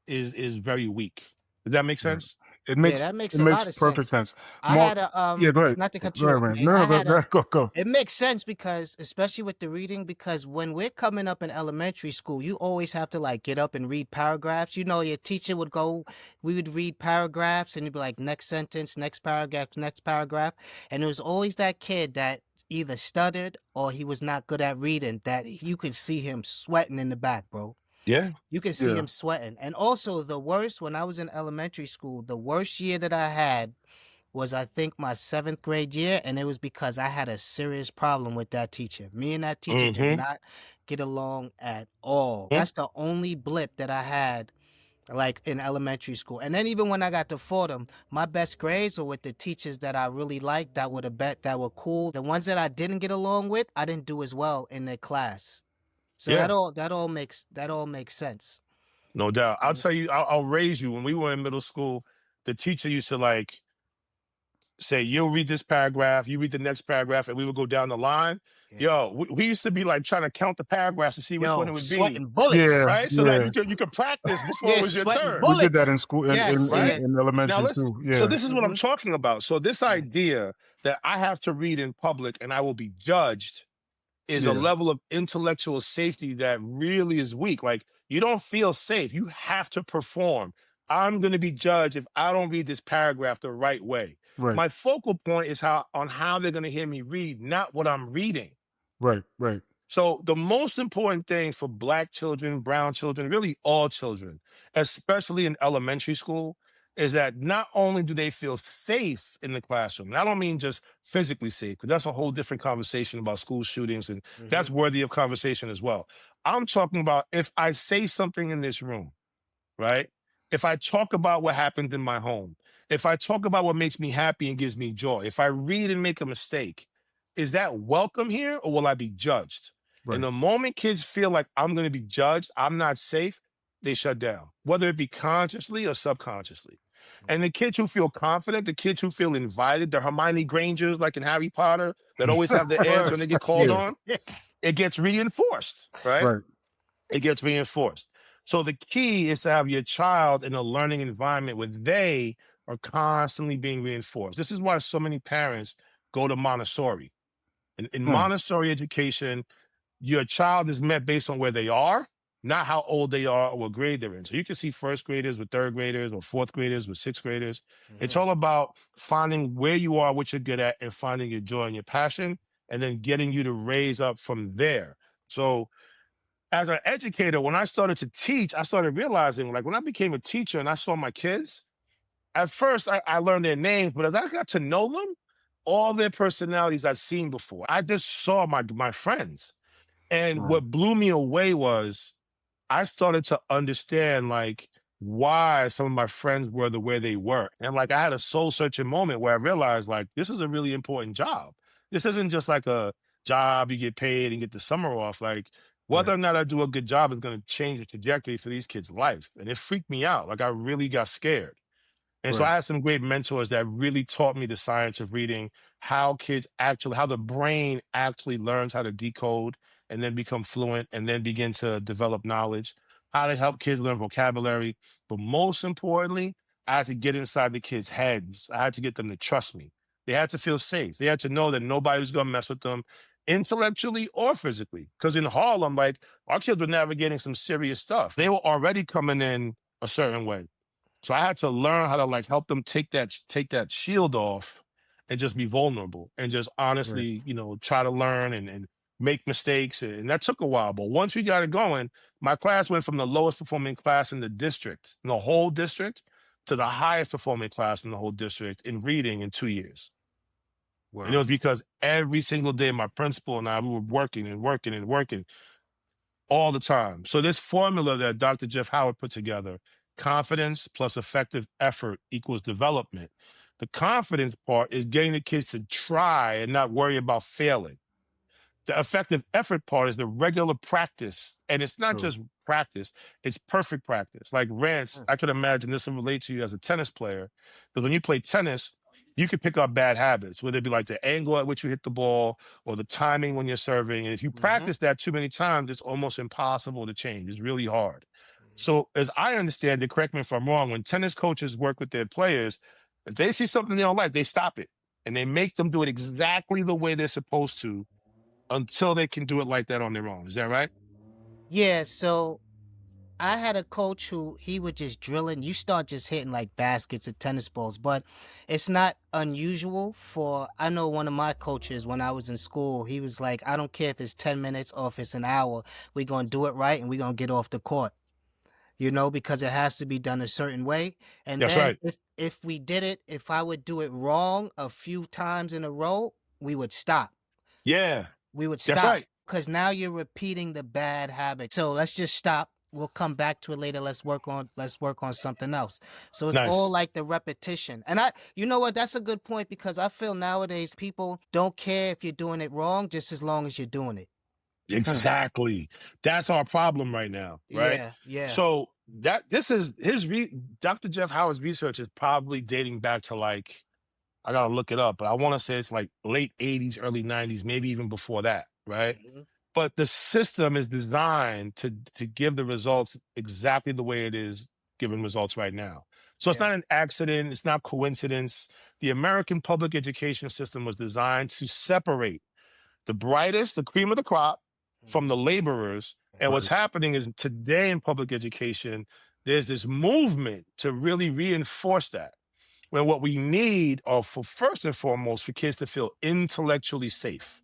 is very weak. Does that make Yeah. sense? It Yeah, makes that makes it a makes lot of perfect sense. sense. I Mark, had a yeah, go ahead. not to cut Go you ahead, off, man. man. No, I go, had a go. It makes sense because, especially with the reading, because when we're coming up in elementary school, you always have to like get up and read paragraphs. You know, your teacher would go, we would read paragraphs and you'd be like, next sentence, next paragraph, next paragraph. And there was always that kid that either stuttered or he was not good at reading, that you could see him sweating in the back, bro. Yeah. You can see Yeah. him sweating. And also the worst, when I was in elementary school, the worst year that I had was, I think, my 7th grade year, and it was because I had a serious problem with that teacher. Me and that teacher did Mm-hmm. not get along at all. That's the only blip that I had, like, in elementary school. And then even when I got to Fordham, my best grades were with the teachers that I really liked, that were cool. The ones that I didn't get along with, I didn't do as well in their class. So Yeah. that all makes sense. No doubt. I'll tell you, I'll raise you. When we were in middle school, the teacher used to like say, you'll read this paragraph, you read the next paragraph, and we would go down the line. Yeah. Yo, we used to be like trying to count the paragraphs to see which one it Yo, would be, sweating bullets. Yeah, right? So that yeah. you could practice before it Yeah, was your sweating turn, We did that bullets. in school Yes, right? yeah. in Now elementary let's. too. So Yeah. this is what I'm Mhm. talking about. So this Yeah. idea that I have to read in public and I will be judged is a Yeah. level of intellectual safety that really is weak. Like, you don't feel safe. You have to perform. I'm going to be judged if I don't read this paragraph the right way. Right. My focal point is how they're going to hear me read, not what I'm reading. Right. Right. So the most important thing for Black children, brown children, really all children, especially in elementary school, is that not only do they feel safe in the classroom, and I don't mean just physically safe, because that's a whole different conversation about school shootings, and that's worthy of conversation as well. I'm talking about, if I say something in this room, right? If I talk about what happened in my home, if I talk about what makes me happy and gives me joy, if I read and make a mistake, is that welcome here, or will I be judged? And Right. the moment kids feel like I'm going to be judged, I'm not safe, they shut down, whether it be consciously or subconsciously. And the kids who feel confident, the kids who feel invited, the Hermione Grangers, like in Harry Potter, that always have the answer when they get called Yeah. on, it gets reinforced, right? Right. It gets reinforced. So the key is to have your child in a learning environment where they are constantly being reinforced. This is why so many parents go to Montessori. In Montessori education, your child is met based on where they are, not how old they are or what grade they're in. So you can see first graders with third graders, or fourth graders with sixth graders. It's all about finding where you are, what you're good at, and finding your joy and your passion, and then getting you to raise up from there. So as an educator, when I started to teach, I started realizing, like, when I became a teacher and I saw my kids, at first I learned their names, but as I got to know them, all their personalities I'd seen before. I just saw my friends. And Right. what blew me away was I started to understand like why some of my friends were the way they were. And like I had a soul searching moment where I realized like this is a really important job. This isn't just like a job you get paid and get the summer off. Like whether Right. or not I do a good job is going to change the trajectory for these kids' life. And it freaked me out. Like I really got scared. And so Right. I had some great mentors that really taught me the science of reading, how kids actually, how the brain actually learns how to decode and then become fluent and then begin to develop knowledge, how to help kids learn vocabulary. But most importantly, I had to get inside the kids' heads. I had to get them to trust me. They had to feel safe. They had to know that nobody was going to mess with them intellectually or physically. Because in Harlem, like our kids were navigating some serious stuff. They were already coming in a certain way. So I had to learn how to like help them take that shield off and just be vulnerable and just Right. honestly, try to learn and make mistakes. And that took a while. But once we got it going, my class went from the lowest performing class in the district, in the whole district, to the highest performing class in the whole district in reading in 2 years. And it Wow. was because every single day my principal and I, we were working and working and working all the time. So this formula that Dr. Jeff Howard put together, confidence plus effective effort equals development. The confidence part is getting the kids to try and not worry about failing. The effective effort part is the regular practice. And it's not True. just practice, it's perfect practice. Like Rance, Mm. I could imagine this will relate to you as a tennis player. Because when you play tennis, you can pick up bad habits, whether it be like the angle at which you hit the ball or the timing when you're serving. And if you Mm-hmm. practice that too many times, it's almost impossible to change. It's really hard. So, as I understand it, correct me if I'm wrong, when tennis coaches work with their players, if they see something they don't like, they stop it and they make them do it exactly the way they're supposed to until they can do it like that on their own. Is that right? Yeah, so I had a coach who he would just drilling. You start just hitting like baskets of tennis balls, but it's not unusual for. I know one of my coaches when I was in school, he was like, I don't care if it's 10 minutes or if it's an hour, we're going to do it right and we're going to get off the court, because it has to be done a certain way. And That's then right. if we did it, if I would do it wrong a few times in a row, we would stop. Yeah, We would that's stop right. because now you're repeating the bad habit. So let's just stop. We'll come back to it later. Let's work on something else. So it's all Nice. like the repetition. And you know what? That's a good point because I feel nowadays people don't care if you're doing it wrong just as long as you're doing it. Exactly. That's our problem right now, right? Yeah, yeah. So this is Dr. Jeff Howard's research is probably dating back to like I gotta look it up, but I want to say it's like late 80s, early 90s, maybe even before that, right? Mhm. But the system is designed to give the results exactly the way it is giving results right now. So it's Yeah. not an accident, it's not coincidence. The American public education system was designed to separate the brightest, the cream of the crop, from Mhm. the laborers. And what's Right. happening is today in public education, there's this movement to really reinforce that. When what we need are for first and foremost for kids to feel intellectually safe,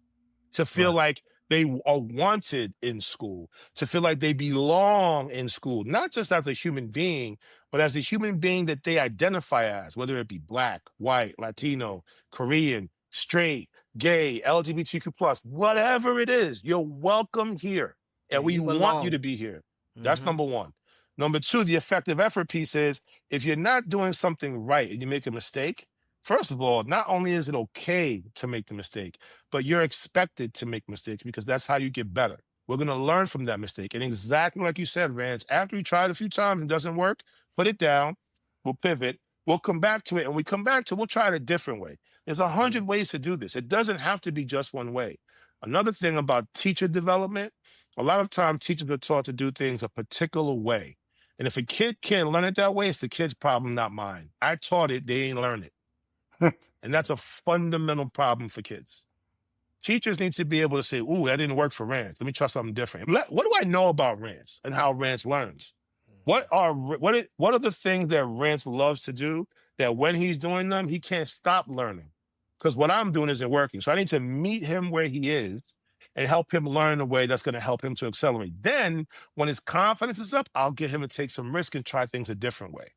to feel Right. like they are wanted in school, to feel like they belong in school, not just as a human being, but as a human being that they identify as, whether it be Black, white, Latino, Korean, straight, gay, LGBTQ plus, whatever it is, you're welcome here. Yeah, And we you want you belong. to be here. That's Mhm. number one. Number two, the effective effort piece is if you're not doing something right and you make a mistake, first of all, not only is it okay to make the mistake, but you're expected to make mistakes because that's how you get better. We're going to learn from that mistake. And exactly like you said, Rance, after you try it a few times and it doesn't work, put it down. We'll pivot. We'll come back to it. And we come back to it, we'll try it a different way. There's a Mhm. hundred ways to do this. It doesn't have to be just one way. Another thing about teacher development, a lot of times teachers are taught to do things a particular way. And if a kid can't learn it that way, it's the kid's problem, not mine. I taught it, they ain't learn it. And that's a fundamental problem for kids. Teachers need to be able to say, ooh, that didn't work for Rance. Let me try something different. What do I know about Rance and how Rance learns? Mhm. What are the things that Rance loves to do that when he's doing them, he can't stop learning? Because what I'm doing isn't working. So I need to meet him where he is and help him learn a way that's going to help him to accelerate. Then when his confidence is up, I'll get him to take some risk and try things a different way.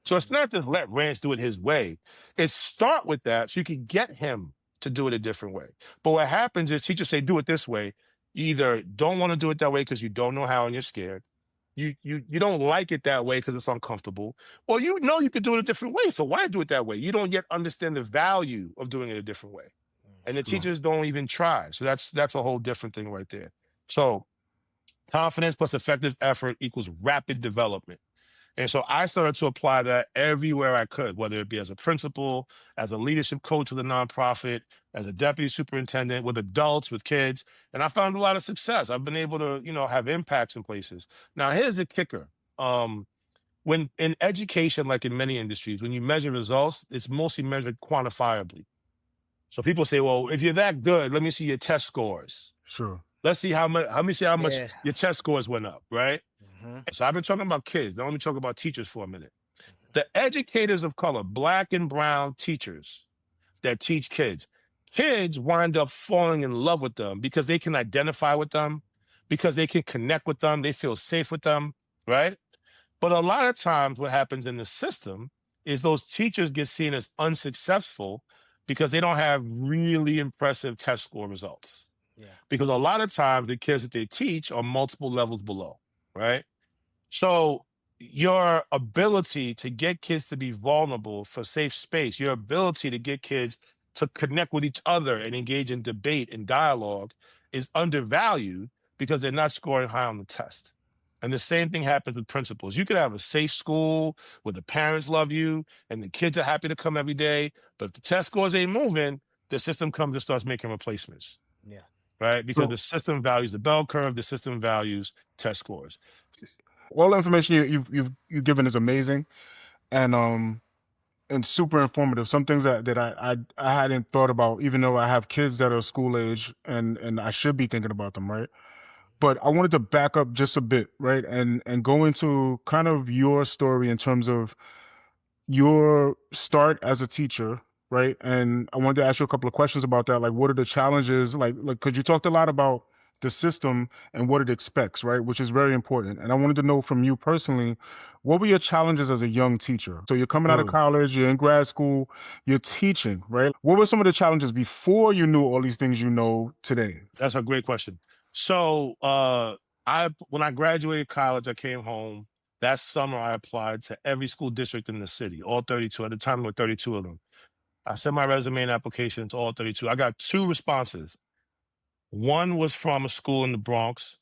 So it's not just let Rance do it his way. It's start with that so you can get him to do it a different way. But what happens is teachers say, do it this way. You either don't want to do it that way because you don't know how and you're scared. You don't like it that way because it's uncomfortable, or you know you could do it a different way. So why do it that way? You don't yet understand the value of doing it a different way, and the Sure. teachers don't even try. So that's a whole different thing right there. So confidence plus effective effort equals rapid development. And so I started to apply that everywhere I could, whether it be as a principal, as a leadership coach with a nonprofit, as a deputy superintendent, with adults, with kids. And I found a lot of success. I've been able to, have impacts in places. Now, here's the kicker. When in education, like in many industries, when you measure results, it's mostly measured quantifiably. So people say, well, if you're that good, let me see your test scores. Sure. Let's see how much, Yeah. your test scores went up, right? Mhm. So I've been talking about kids. Now let me talk about teachers for a minute. The educators of color, black and brown teachers that teach kids wind up falling in love with them because they can identify with them, because they can connect with them, they feel safe with them, right? But a lot of times what happens in the system is those teachers get seen as unsuccessful because they don't have really impressive test score results. Yeah. Because a lot of times the kids that they teach are multiple levels below, right? So your ability to get kids to be vulnerable for safe space, your ability to get kids to connect with each other and engage in debate and dialogue is undervalued because they're not scoring high on the test. And the same thing happens with principals. You could have a safe school where the parents love you and the kids are happy to come every day, but if the test scores ain't moving, the system comes and starts making replacements. Yeah. Right? Because So the system values the bell curve, the system values test scores. all the information you've given is amazing, and super informative. Some things that I hadn't thought about, even though I have kids that are school age, and I should be thinking about them, right? But I wanted to back up just a bit, right, and go into kind of your story in terms of your start as a teacher, right? And I wanted to ask you a couple of questions about that. Like, what are the challenges? Like, because you talked a lot about the system and what it expects, right? Which is very important. And I wanted to know from you personally, what were your challenges as a young teacher? So you're coming out of college, you're in grad school, you're teaching, right? What were some of the challenges before you knew all these things you know today? That's a great question. So when I graduated college, I came home. That summer, I applied to every school district in the city, all 32. At the time, there were 32 of them. I sent my resume and application to all 32. I got 2 responses. One was from a school in the Bronx,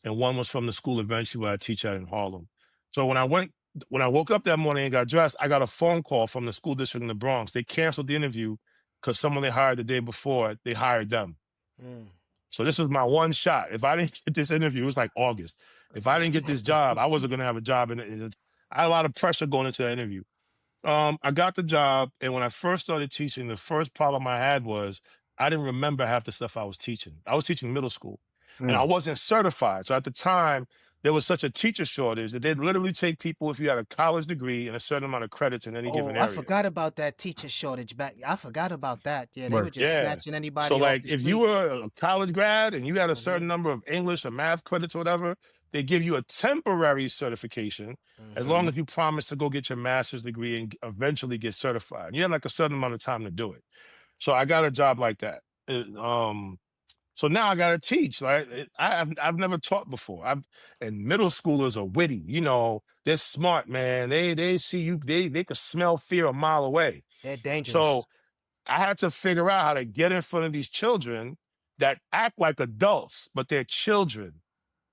and one was from the school eventually where I teach at in Harlem. So when I woke up that morning and got dressed, I got a phone call from the school district in the Bronx. They canceled the interview because someone they hired the day before, they hired them. Mm. So this was my one shot. If I didn't get this interview, it was like August. If I didn't get this job, I wasn't going to have a job. I had a lot of pressure going into that interview. I got the job, and when I first started teaching, the first problem I had was I didn't remember half the stuff I was teaching. I was teaching middle school, and I wasn't certified. So at the time, there was such a teacher shortage that they'd literally take people if you had a college degree and a certain amount of credits in any given I area. forgot about that teacher shortage back. I forgot about that. Yeah, they Right. were just snatching anybody So off like the if street. you were a college grad and you had a certain number of English or math credits or whatever, they give you a temporary certification as long as you promise to go get your master's degree and eventually get certified. You had like a certain amount of time to do it. So I got a job like that. So now I got to teach. Like I've never taught before. And middle schoolers are witty. They're smart, man. They see you. They can smell fear a mile away. They're dangerous. So I had to figure out how to get in front of these children that act like adults, but they're children,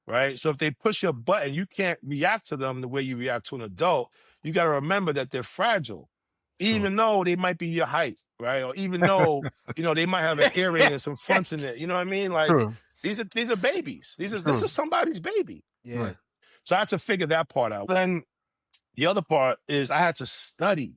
right? So if they push your button, you can't react to them the way you react to an adult. You got to remember that they're fragile, even though they might be your height, right? Or even though, they might have an earring and some fronts in it. You know what I mean? Like these are babies. This is somebody's baby. Yeah. Right. So I had to figure that part out. Then the other part is I had to study.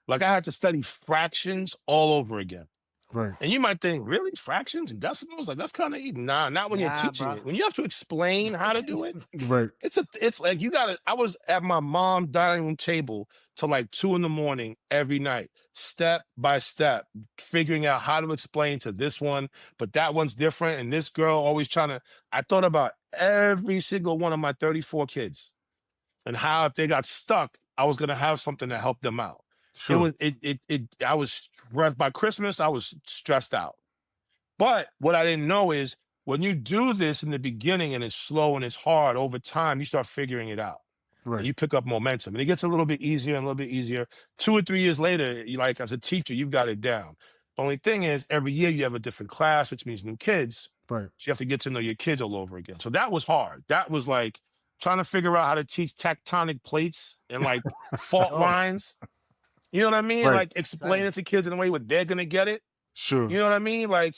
Like I had to study fractions all over again. Right. And you might think, really? Fractions and decimals? Like that's kind of easy. Nah, not when you're teaching it. When you have to explain how to do it, Right. it's like I was at my mom's dining room table till like 2 a.m. every night, step by step, figuring out how to explain to this one, but that one's different. And this girl always I thought about every single one of my 34 kids and how if they got stuck, I was going to have something to help them out. Sure. I was stressed by Christmas. I was stressed out. But what I didn't know is when you do this in the beginning and it's slow and it's hard, over time, you start figuring it out. And Right. you pick up momentum. And it gets a little bit easier and a little bit easier. 2 or 3 years later, you like as a teacher, you've got it down. The only thing is every year you have a different class, which means new kids. Right. So you have to get to know your kids all over again. So that was hard. That was like trying to figure out how to teach tectonic plates and like fault Oh, lines. You know what I mean? Right. Like explain it to kids in a way where they're gonna get it. Sure. You know what I mean? Like,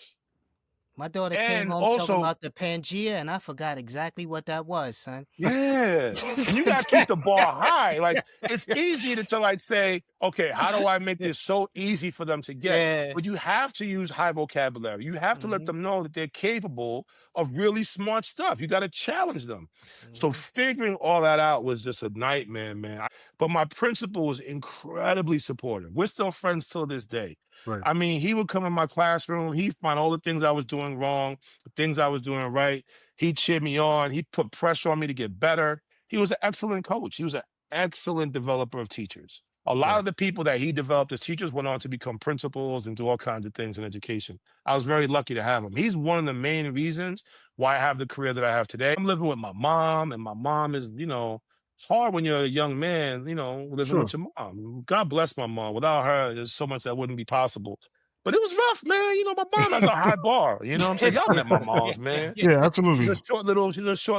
my daughter came and home talking also, about the Pangea, and I forgot exactly what that was, son. yeah. And you gotta keep the bar high. Like it's easy to like say, okay, how do I make this so easy for them to get? Yeah. But you have to use high vocabulary. You have to let them know that they're capable of really smart stuff. You got to challenge them. So figuring all that out was just a nightmare, man. But my principal was incredibly supportive. We're still friends till this day. Right. I mean, he would come in my classroom. He'd find all the things I was doing wrong, the things I was doing right. He cheered me on. He put pressure on me to get better. He was an excellent coach. He was an excellent developer of teachers. A lot Right. of the people that he developed as teachers went on to become principals and do all kinds of things in education. I was very lucky to have him. He's one of the main reasons why I have the career that I have today. I'm living with my mom, and my mom is, it's hard when you're a young man, living Sure. with your mom. God bless my mom. Without her, there's so much that wouldn't be possible. But it was rough, man. My mom has a high bar. You know what I'm saying? Y'all met my moms, man. Yeah, She's absolutely. a short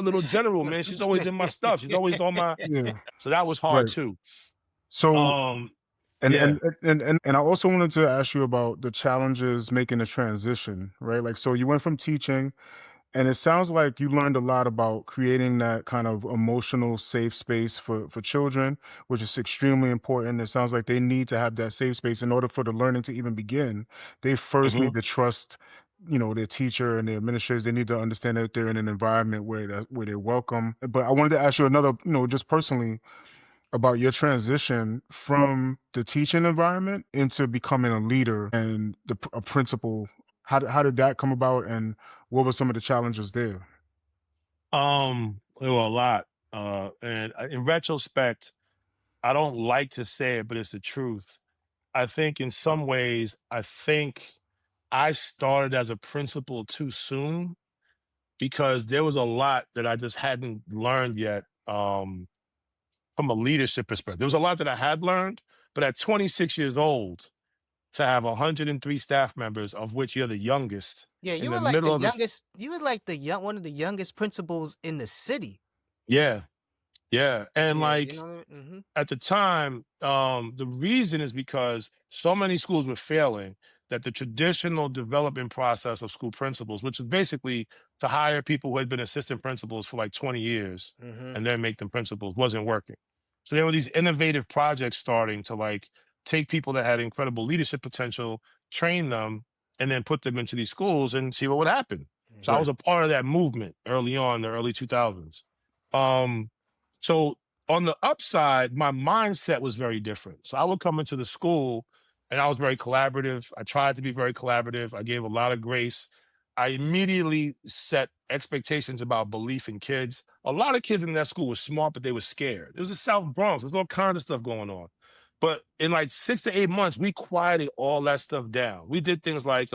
little general, man. She's always in my stuff. She's always on my. Yeah. So that was hard Right. too. So Yeah. and I also wanted to ask you about the challenges making the transition, right? Like, so you went from teaching, and it sounds like you learned a lot about creating that kind of emotional safe space for children, which is extremely important. It sounds like they need to have that safe space in order for the learning to even begin. They first Mhm. need to trust, their teacher and their administrators. They need to understand that they're in an environment where they're welcome. But I wanted to ask you another, just personally, about your transition from the teaching environment into becoming a leader and a principal. How did that come about, and what were some of the challenges there? There were a lot. And in retrospect, I don't like to say it, but it's the truth. I think in some ways, I started as a principal too soon because there was a lot that I just hadn't learned yet. From a leadership perspective, there was a lot that I had learned, but at 26 years old, to have 103 staff members, of which you're the youngest, Yeah, in you the were like the middle of this. youngest. You was like one of the youngest principals in the city. Yeah, yeah. And Yeah, you like, know what I mean? at the time, the reason is because so many schools were failing that the traditional development process of school principals, which is basically to hire people who had been assistant principals for like 20 years and then make them principals, wasn't working. So there were these innovative projects starting to like take people that had incredible leadership potential, train them, and then put them into these schools and see what would happen. So I Right. was a part of that movement early on in the early 2000s. Um, so on the upside, my mindset was very different. So I would come into the school and I was very collaborative. I tried to be very collaborative. I gave a lot of grace. I immediately set expectations about belief in kids. A lot of kids in that school were smart, but they were scared. It was the South Bronx. There's all kinds of stuff going on. But in like 6 to 8 months, we quieted all that stuff down. We did things like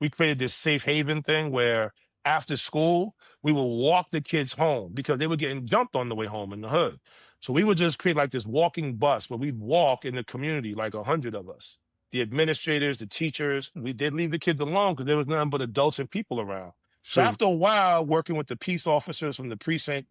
we created this safe haven thing where after school, we would walk the kids home because they were getting jumped on the way home in the hood. So we would just create like this walking bus where we'd walk in the community, like 100 of us. The administrators, the teachers, we did leave the kids alone because there was nothing but adults and people around. So Sure. after a while, working with the peace officers from the precinct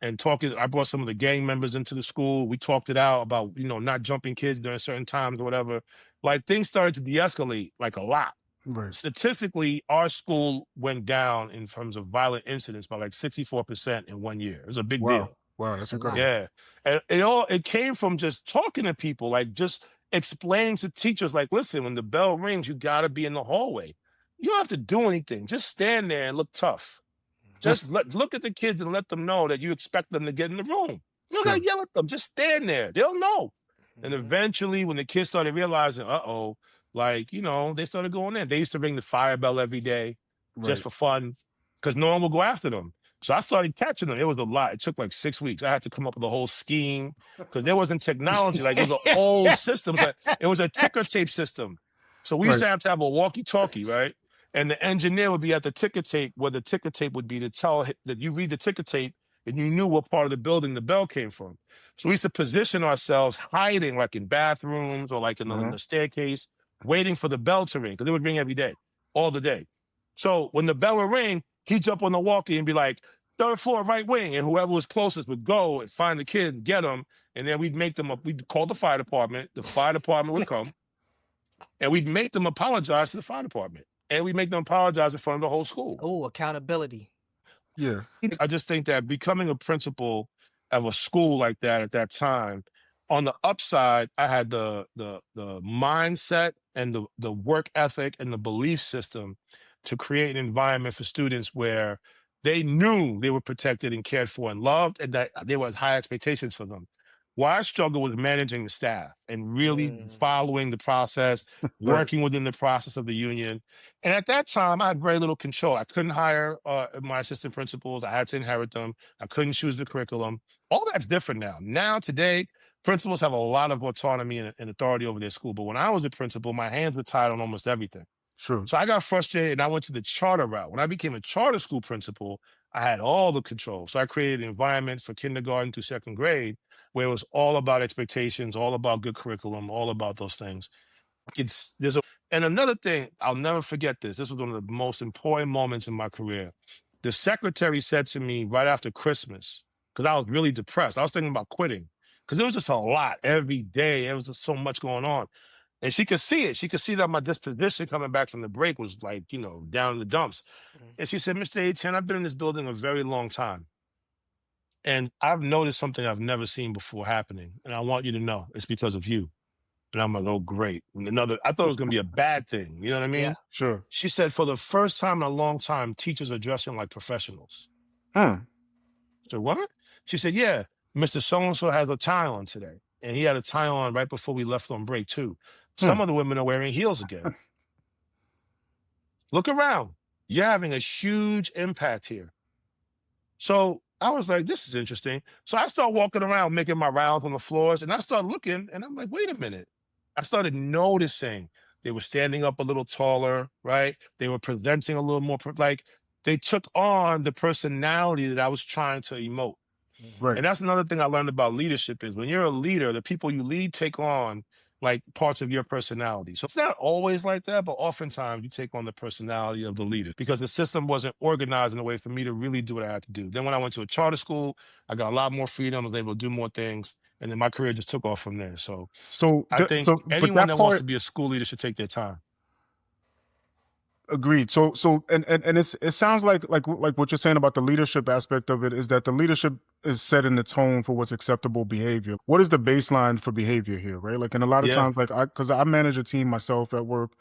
and talking, I brought some of the gang members into the school. We talked it out about, not jumping kids during certain times or whatever. Like things started to de-escalate like a lot. Right. Statistically, our school went down in terms of violent incidents by like 64% in 1 year. It was a big Wow. deal. Wow, That's that's a lot. incredible. Yeah. And it came from just talking to people, like just explaining to teachers, like, listen, when the bell rings, you gotta be in the hallway. You don't have to do anything. Just stand there and look tough. Just look at the kids and let them know that you expect them to get in the room. You don't Sure. gotta yell at them. Just stand there. They'll know. And eventually, when the kids started realizing, they started going in. They used to ring the fire bell every day just Right. for fun because no one would go after them. So I started catching them. It was a lot. It took like 6 weeks. I had to come up with a whole scheme because there wasn't technology. Like, it was an old system. It was a ticker tape system. So we used Right. to have a walkie-talkie, right? And the engineer would be at the ticker tape where the ticker tape would be to tell that you read the ticker tape and you knew what part of the building the bell came from. So we used to position ourselves hiding like in bathrooms or like in Mhm. the staircase, waiting for the bell to ring because it would ring every day, all the day. So when the bell would ring, he'd jump on the walkie and be like, third floor, right wing. And whoever was closest would go and find the kid and get them. And then we'd make them up. We'd call the fire department. The fire department would come and we'd make them apologize to the fire department. And we'd make them apologize in front of the whole school. Oh, accountability. Yeah. I just think that becoming a principal of a school like that at that time, on the upside, I had the mindset and the work ethic and the belief system to create an environment for students where they knew they were protected and cared for and loved, and that there was high expectations for them. Why I struggle with managing the staff and really Mm. following the process, Right. working within the process of the union. And at that time, I had very little control. I couldn't hire my assistant principals. I had to inherit them. I couldn't choose the curriculum. All that's different now. Now, today, principals have a lot of autonomy and authority over their school. But when I was a principal, my hands were tied on almost everything. Sure. So I got frustrated and I went to the charter route. When I became a charter school principal, I had all the control. So I created an environment for kindergarten through second grade where it was all about expectations, all about good curriculum, all about those things. And another thing, I'll never forget this. This was one of the most important moments in my career. The secretary said to me right after Christmas, because I was really depressed. I was thinking about quitting because it was just a lot every day. There was just so much going on. And she could see it. She could see that my disposition coming back from the break was like, down in the dumps. Mm. And she said, Mr. Etienne, I've been in this building a very long time. And I've noticed something I've never seen before happening. And I want you to know it's because of you. And I'm like, oh, great. I thought it was going to be a bad thing. You know what I Yeah. mean? Sure. She said, for the first time in a long time, teachers are dressing like professionals. Hmm. So what? She said, yeah, Mr. So-and-so has a tie on today. And he had a tie on right before we left on break, too. Some Hmm. of the women are wearing heels again. Look around. You're having a huge impact here. So I was like, this is interesting. So I start walking around, making my rounds on the floors, and I start looking, and I'm like, wait a minute. I started noticing they were standing up a little taller, right? They were presenting a little more, like they took on the personality that I was trying to emote. Mhm. Right. And that's another thing I learned about leadership is when you're a leader, the people you lead take on like parts of your personality. So it's not always like that, but oftentimes you take on the personality of the leader because the system wasn't organized in a way for me to really do what I had to do. Then when I went to a charter school, I got a lot more freedom, I was able to do more things. And then my career just took off from there. So So, I think but anyone that that wants to part be a school leader should take their time. agreed. And it sounds like what you're saying about the leadership aspect of it is that the leadership is setting the tone for what's acceptable behavior. What is the baseline for behavior here, right? Like, and a lot of Yeah. times, because I manage a team myself at work,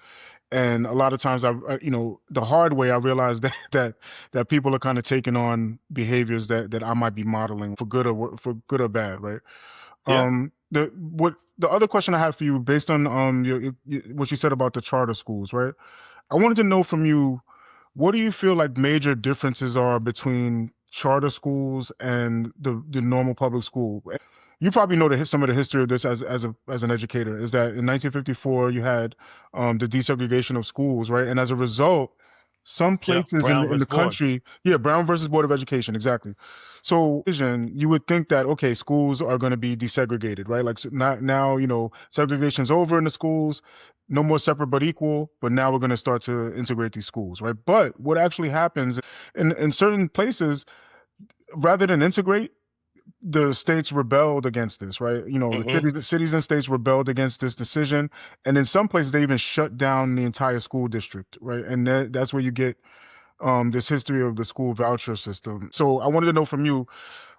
and a lot of times the hard way I realized that people are kind of taking on behaviors that I might be modeling for good for good or bad, right? Yeah. The other question I have for you, based on what you said about the charter schools, right? I wanted to know from you, what do you feel like major differences are between charter schools and the normal public school? You probably know some of the history of this as an educator. Is that in 1954 you had the desegregation of schools, right? And as a result, some Yeah. places Brown in the versus Board. country, yeah, Brown versus Board of Education, exactly. So you would think that okay, schools are going to be desegregated, right? Like, so now segregation's over in the schools, no more separate but equal. But now we're going to start to integrate these schools, right? But what actually happens in certain places, rather than integrate, the states rebelled against this, right? Mm-hmm. The cities and states rebelled against this decision, and in some places they even shut down the entire school district, right? And that's where you get this history of the school voucher system. So I wanted to know from you,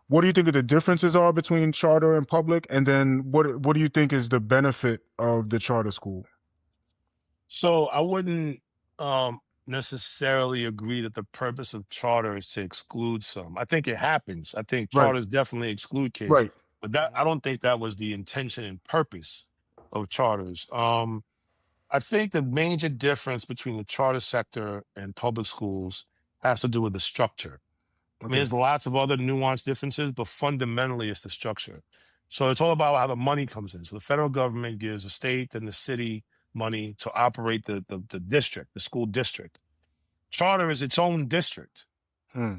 what do you think the differences are between charter and public, and then what do you think is the benefit of the charter school? So I wouldn't necessarily agree that the purpose of charter is to exclude some. I think it happens. I think Right, charters definitely exclude kids, right, but I don't think that was the intention and purpose of charters. I think the major difference between the charter sector and public schools has to do with the structure. I mean, there's lots of other nuanced differences, but fundamentally it's the structure. So it's all about how the money comes in. So the federal government gives the state and the city money to operate the district, the school district. Charter is its own district,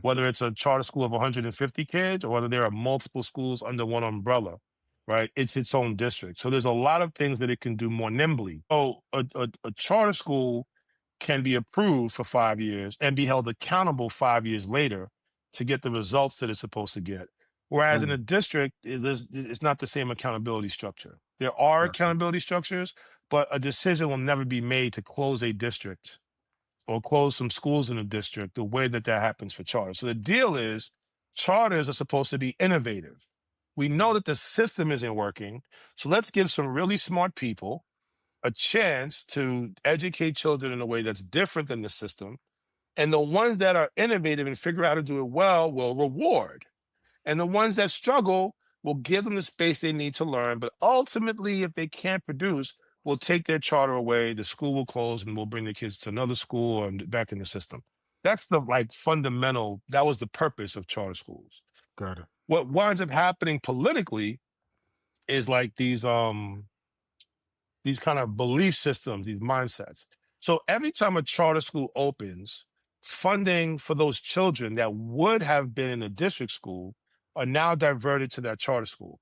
whether it's a charter school of 150 kids or whether there are multiple schools under one umbrella, right? It's its own district. So there's a lot of things that it can do more nimbly. So a charter school can be approved for 5 years and be held accountable 5 years later to get the results that it's supposed to get. Whereas in a district, it's not the same accountability structure. There are accountability structures, but a decision will never be made to close a district or close some schools in a district the way that happens for charters. So the deal is charters are supposed to be innovative. We know that the system isn't working, so let's give some really smart people a chance to educate children in a way that's different than the system. And the ones that are innovative and figure out how to do it well will reward. And the ones that struggle will give them the space they need to learn. But ultimately, if they can't produce, we'll take their charter away, the school will close, and we'll bring the kids to another school or back in the system. That's the fundamental, that was the purpose of charter schools. Got it. What winds up happening politically is these kind of belief systems, these mindsets. So every time a charter school opens, funding for those children that would have been in a district school are now diverted to that charter school.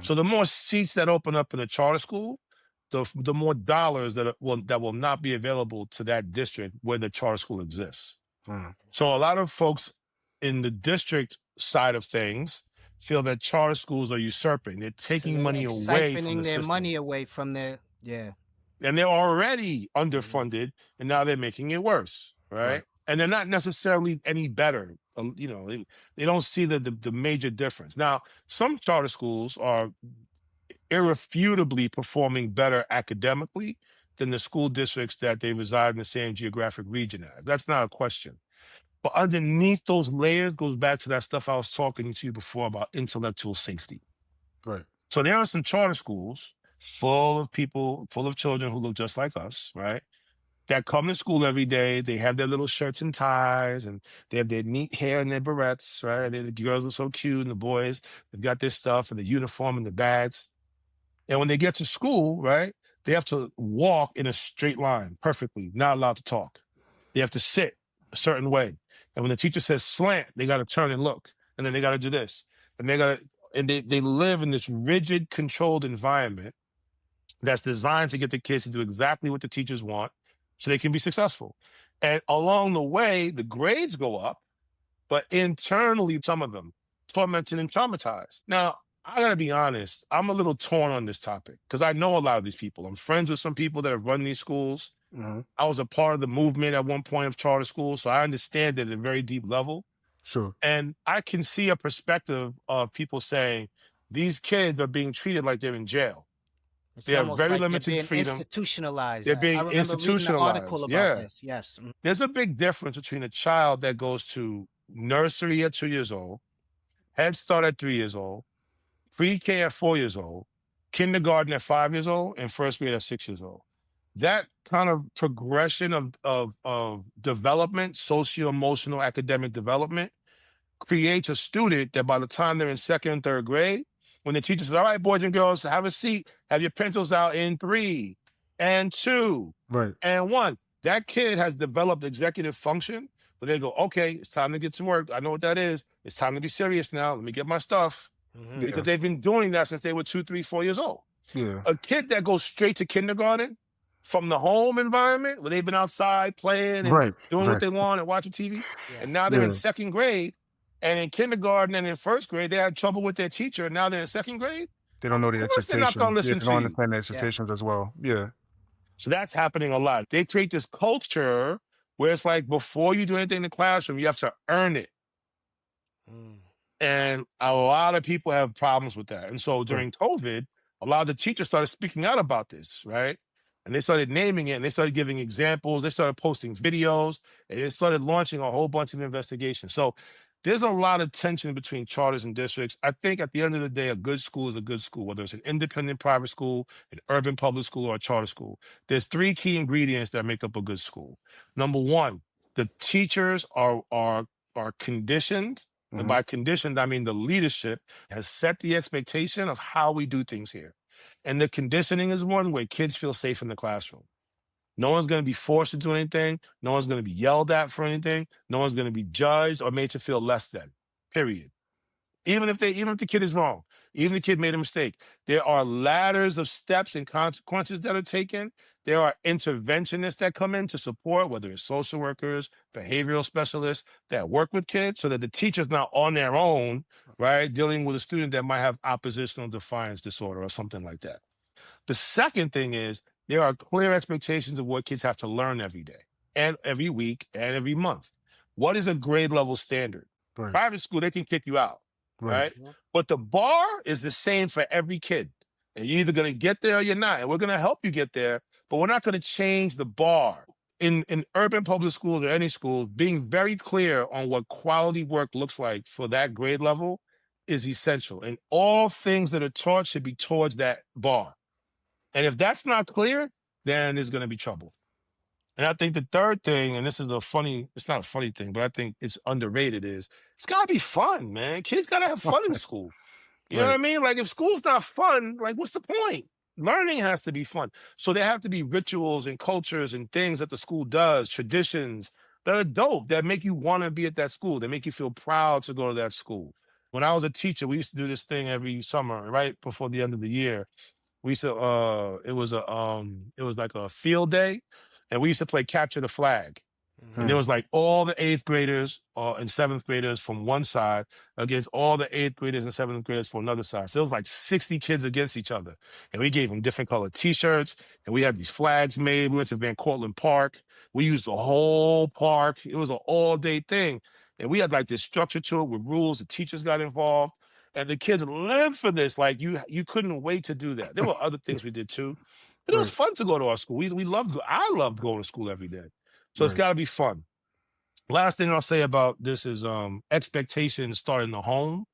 So the more seats that open up in a charter school, the more dollars that will not be available to that district where the charter school exists. So a lot of folks in the district side of things feel that charter schools are usurping. They're taking money away from the their system. money away from their And they're already underfunded, and now they're making it worse, right? And they're not necessarily any better. They don't see the major difference. Now, some charter schools are irrefutably performing better academically than the school districts that they reside in the same geographic region as. That's not a question. But underneath those layers goes back to that stuff I was talking to you before about intellectual safety. Right. So there are some charter schools full of people, full of children who look just like us, right? That come to school every day. They have their little shirts and ties, and they have their neat hair and their barrettes, right? The girls are so cute, and the boys, they've got their stuff and the uniform and the bags. And when they get to school, right, they have to walk in a straight line perfectly, not allowed to talk. They have to sit a certain way. And when the teacher says slant, they got to turn and look. And then they got to do this. And they live in this rigid, controlled environment that's designed to get the kids to do exactly what the teachers want so they can be successful. And along the way, the grades go up, but internally, some of them tormented and traumatized. Now, I gotta be honest, I'm a little torn on this topic because I know a lot of these people. I'm friends with some people that have run these schools. I was a part of the movement at one point of charter schools, so I understand it at a very deep level. Sure. And I can see a perspective of people saying these kids are being treated like they're in jail. It's they have almost very like limited they're being freedom. Institutionalized. They're being I remember institutionalized. reading an article about this. Yes. There's a big difference between a child that goes to nursery at 2 years old, Head Start at 3 years old, pre-K at 4 years old, kindergarten at 5 years old, and first grade at 6 years old. That kind of progression of development, socio-emotional academic development, creates a student that by the time they're in second and third grade, when the teacher says, all right, boys and girls, have a seat, have your pencils out in 3 and 2 and 1. That kid has developed executive function where they go, okay, it's time to get to work. I know what that is. It's time to be serious now. Let me get my stuff. Because they've been doing that since they were 2, 3, 4 years old. A kid that goes straight to kindergarten from the home environment where they've been outside playing and doing what they want and watching TV, and now they're in second grade, and in kindergarten and in first grade, they had trouble with their teacher, and now they're in second grade. They don't know the expectations. They're not going to listen they to don't you. understand the expectations as well. Yeah. So that's happening a lot. They create this culture where it's like before you do anything in the classroom, you have to earn it. And a lot of people have problems with that. And so during COVID, a lot of the teachers started speaking out about this, right? And they started naming it, and they started giving examples. They started posting videos, and they started launching a whole bunch of investigations. So there's a lot of tension between charters and districts. I think at the end of the day, a good school is a good school, whether it's an independent private school, an urban public school, or a charter school. There's 3 key ingredients that make up a good school. Number one, the teachers are are conditioned. And Mhm. by conditioned, I mean the leadership has set the expectation of how we do things here. And the conditioning is one where kids feel safe in the classroom. No one's going to be forced to do anything. No one's going to be yelled at for anything. No one's going to be judged or made to feel less than. Period. Even if the kid is wrong, even if the kid made a mistake, there are ladders of steps and consequences that are taken. There are interventionists that come in to support, whether it's social workers, behavioral specialists that work with kids, so that the teacher's not on their own, right, dealing with a student that might have oppositional defiance disorder or something like that. The second thing is there are clear expectations of what kids have to learn every day and every week and every month. What is a grade level standard? Right. Private school, they can kick you out, Right. right? But the bar is the same for every kid. And you're either going to get there or you're not. And we're going to help you get there, but we're not going to change the bar. In urban public schools or any schools, being very clear on what quality work looks like for that grade level is essential. And all things that are taught should be towards that bar. And if that's not clear, then there's going to be trouble. And I think the third thing, and this is it's not a funny thing, but I think it's underrated, is it's got to be fun, man. Kids got to have fun in school. You know what I Right. mean? Like, if school's not fun, like, what's the point? Learning has to be fun. So there have to be rituals and cultures and things that the school does, traditions that are dope, that make you want to be at that school, that make you feel proud to go to that school. When I was a teacher, we used to do this thing every summer, right before the end of the year. We used to it was like a field day, and we used to play capture the flag. And there was like all the eighth graders and seventh graders from one side against all the eighth graders and seventh graders from another side. So it was like 60 kids against each other. And we gave them different colored t-shirts, and we had these flags made. We went to Van Cortlandt Park. We used the whole park. It was an all-day thing. And we had like this structure to it with rules. The teachers got involved. And the kids lived for this. Like, you couldn't wait to do that. There were other things we did too. But it was Right. fun to go to our school. I loved going to school every day. So it's Right. got to be fun. Last thing I'll say about this is expectations start in the home.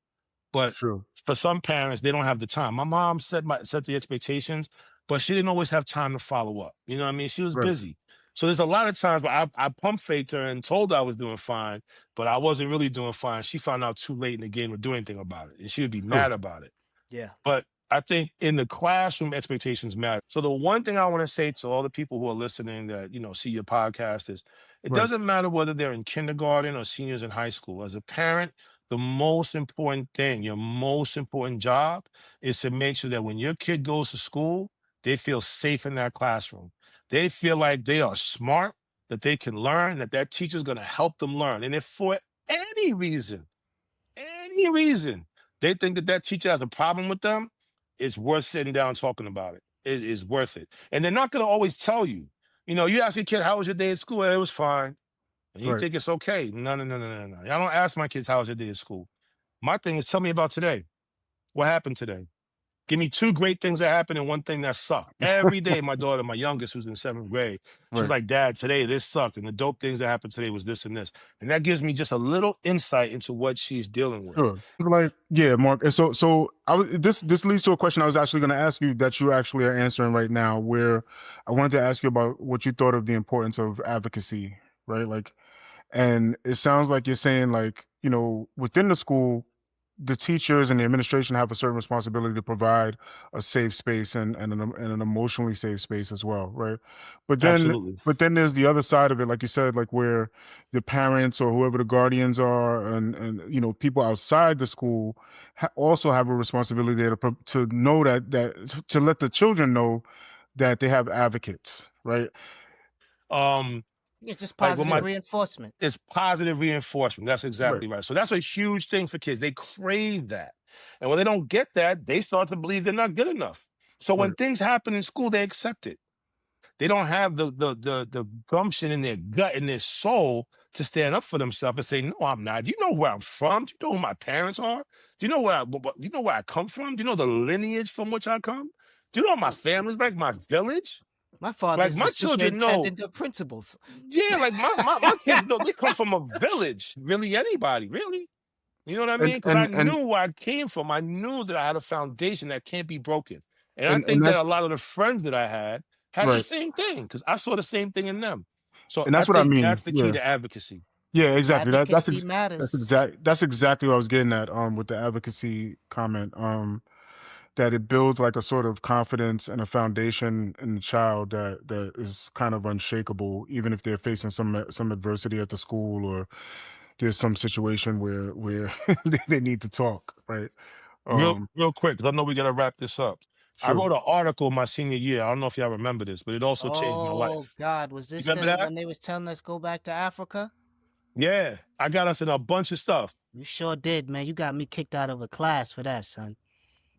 But Sure. for some parents, they don't have the time. My mom set the expectations, but she didn't always have time to follow up. You know what I mean? She was Right. busy. So there's a lot of times where I pump faked her and told her I was doing fine, but I wasn't really doing fine. She found out too late in the game to do anything about it, and she would be mad about it. Yeah. But I think in the classroom, expectations matter. So the one thing I want to say to all the people who are listening that, see your podcast is, it Right. doesn't matter whether they're in kindergarten or seniors in high school. As a parent, the most important thing, your most important job, is to make sure that when your kid goes to school, they feel safe in that classroom. They feel like they are smart, that they can learn, that that teacher's going to help them learn. And if for any reason, they think that that teacher has a problem with them, it's worth sitting down and talking about it. It is worth it. And they're not going to always tell you. You ask your kid, how was your day at school? It was fine. And you Right. think it's okay. No. I don't ask my kids, how was your day at school? My thing is, tell me about today. What happened today? Give me 2 great things that happened and 1 thing that sucked. Every day, my daughter, my youngest, who's in 7th grade, she's Right. like, Dad, today this sucked. And the dope things that happened today was this and this. And that gives me just a little insight into what she's dealing with. Sure. Like, yeah, Mark. And so this leads to a question I was actually going to ask you that you actually are answering right now, where I wanted to ask you about what you thought of the importance of advocacy, right? Like, and it sounds like you're saying, like, within the school, the teachers and the administration have a certain responsibility to provide a safe space and an emotionally safe space as well, right? But then Absolutely. but then there's the other side of it, like you said, like where the parents or whoever the guardians are and people outside the school also have a responsibility there to know that to let the children know that they have advocates, right? Yeah, just Like when positive reinforcement. It's positive reinforcement. That's Right. exactly right. So that's a huge thing for kids. They crave that. And when they don't get that, they start to believe they're not good enough. So when Right. things happen in school, they accept it. They don't have the gumption in their gut, in their soul, to stand up for themselves and say, "No, I'm not." Do you know where I'm from? Do you know who my parents are? Do you know do you know where I come from? Do you know the lineage from which I come? Do you know what my family's like, my village? My Like, father's my the children know. superintendent of principals. Yeah, like my kids know they come from a village. Really, anybody, really. You know what I mean? Because I And knew where I came from. I knew that I had a foundation that can't be broken. And I and think that that's a lot of the friends that I had the right. same thing, because I saw the same thing in them. So And I that's what I think mean. that's the key Yeah. to advocacy. Yeah, exactly. Advocacy matters. That's exactly what I was getting at with the advocacy comment. That it builds like a sort of confidence and a foundation in the child that is kind of unshakable, even if they're facing some adversity at the school, or there's some situation where they need to talk, right? Real quick, 'cause I know we gotta wrap this up. I Sure. wrote an article my senior year. I don't know if y'all remember this, but it also changed my Oh life. God, was You this remember the that? when they was telling us go back to Africa? Yeah, I got us in a bunch of stuff. You sure did, man. You got me kicked out of a class for that, son.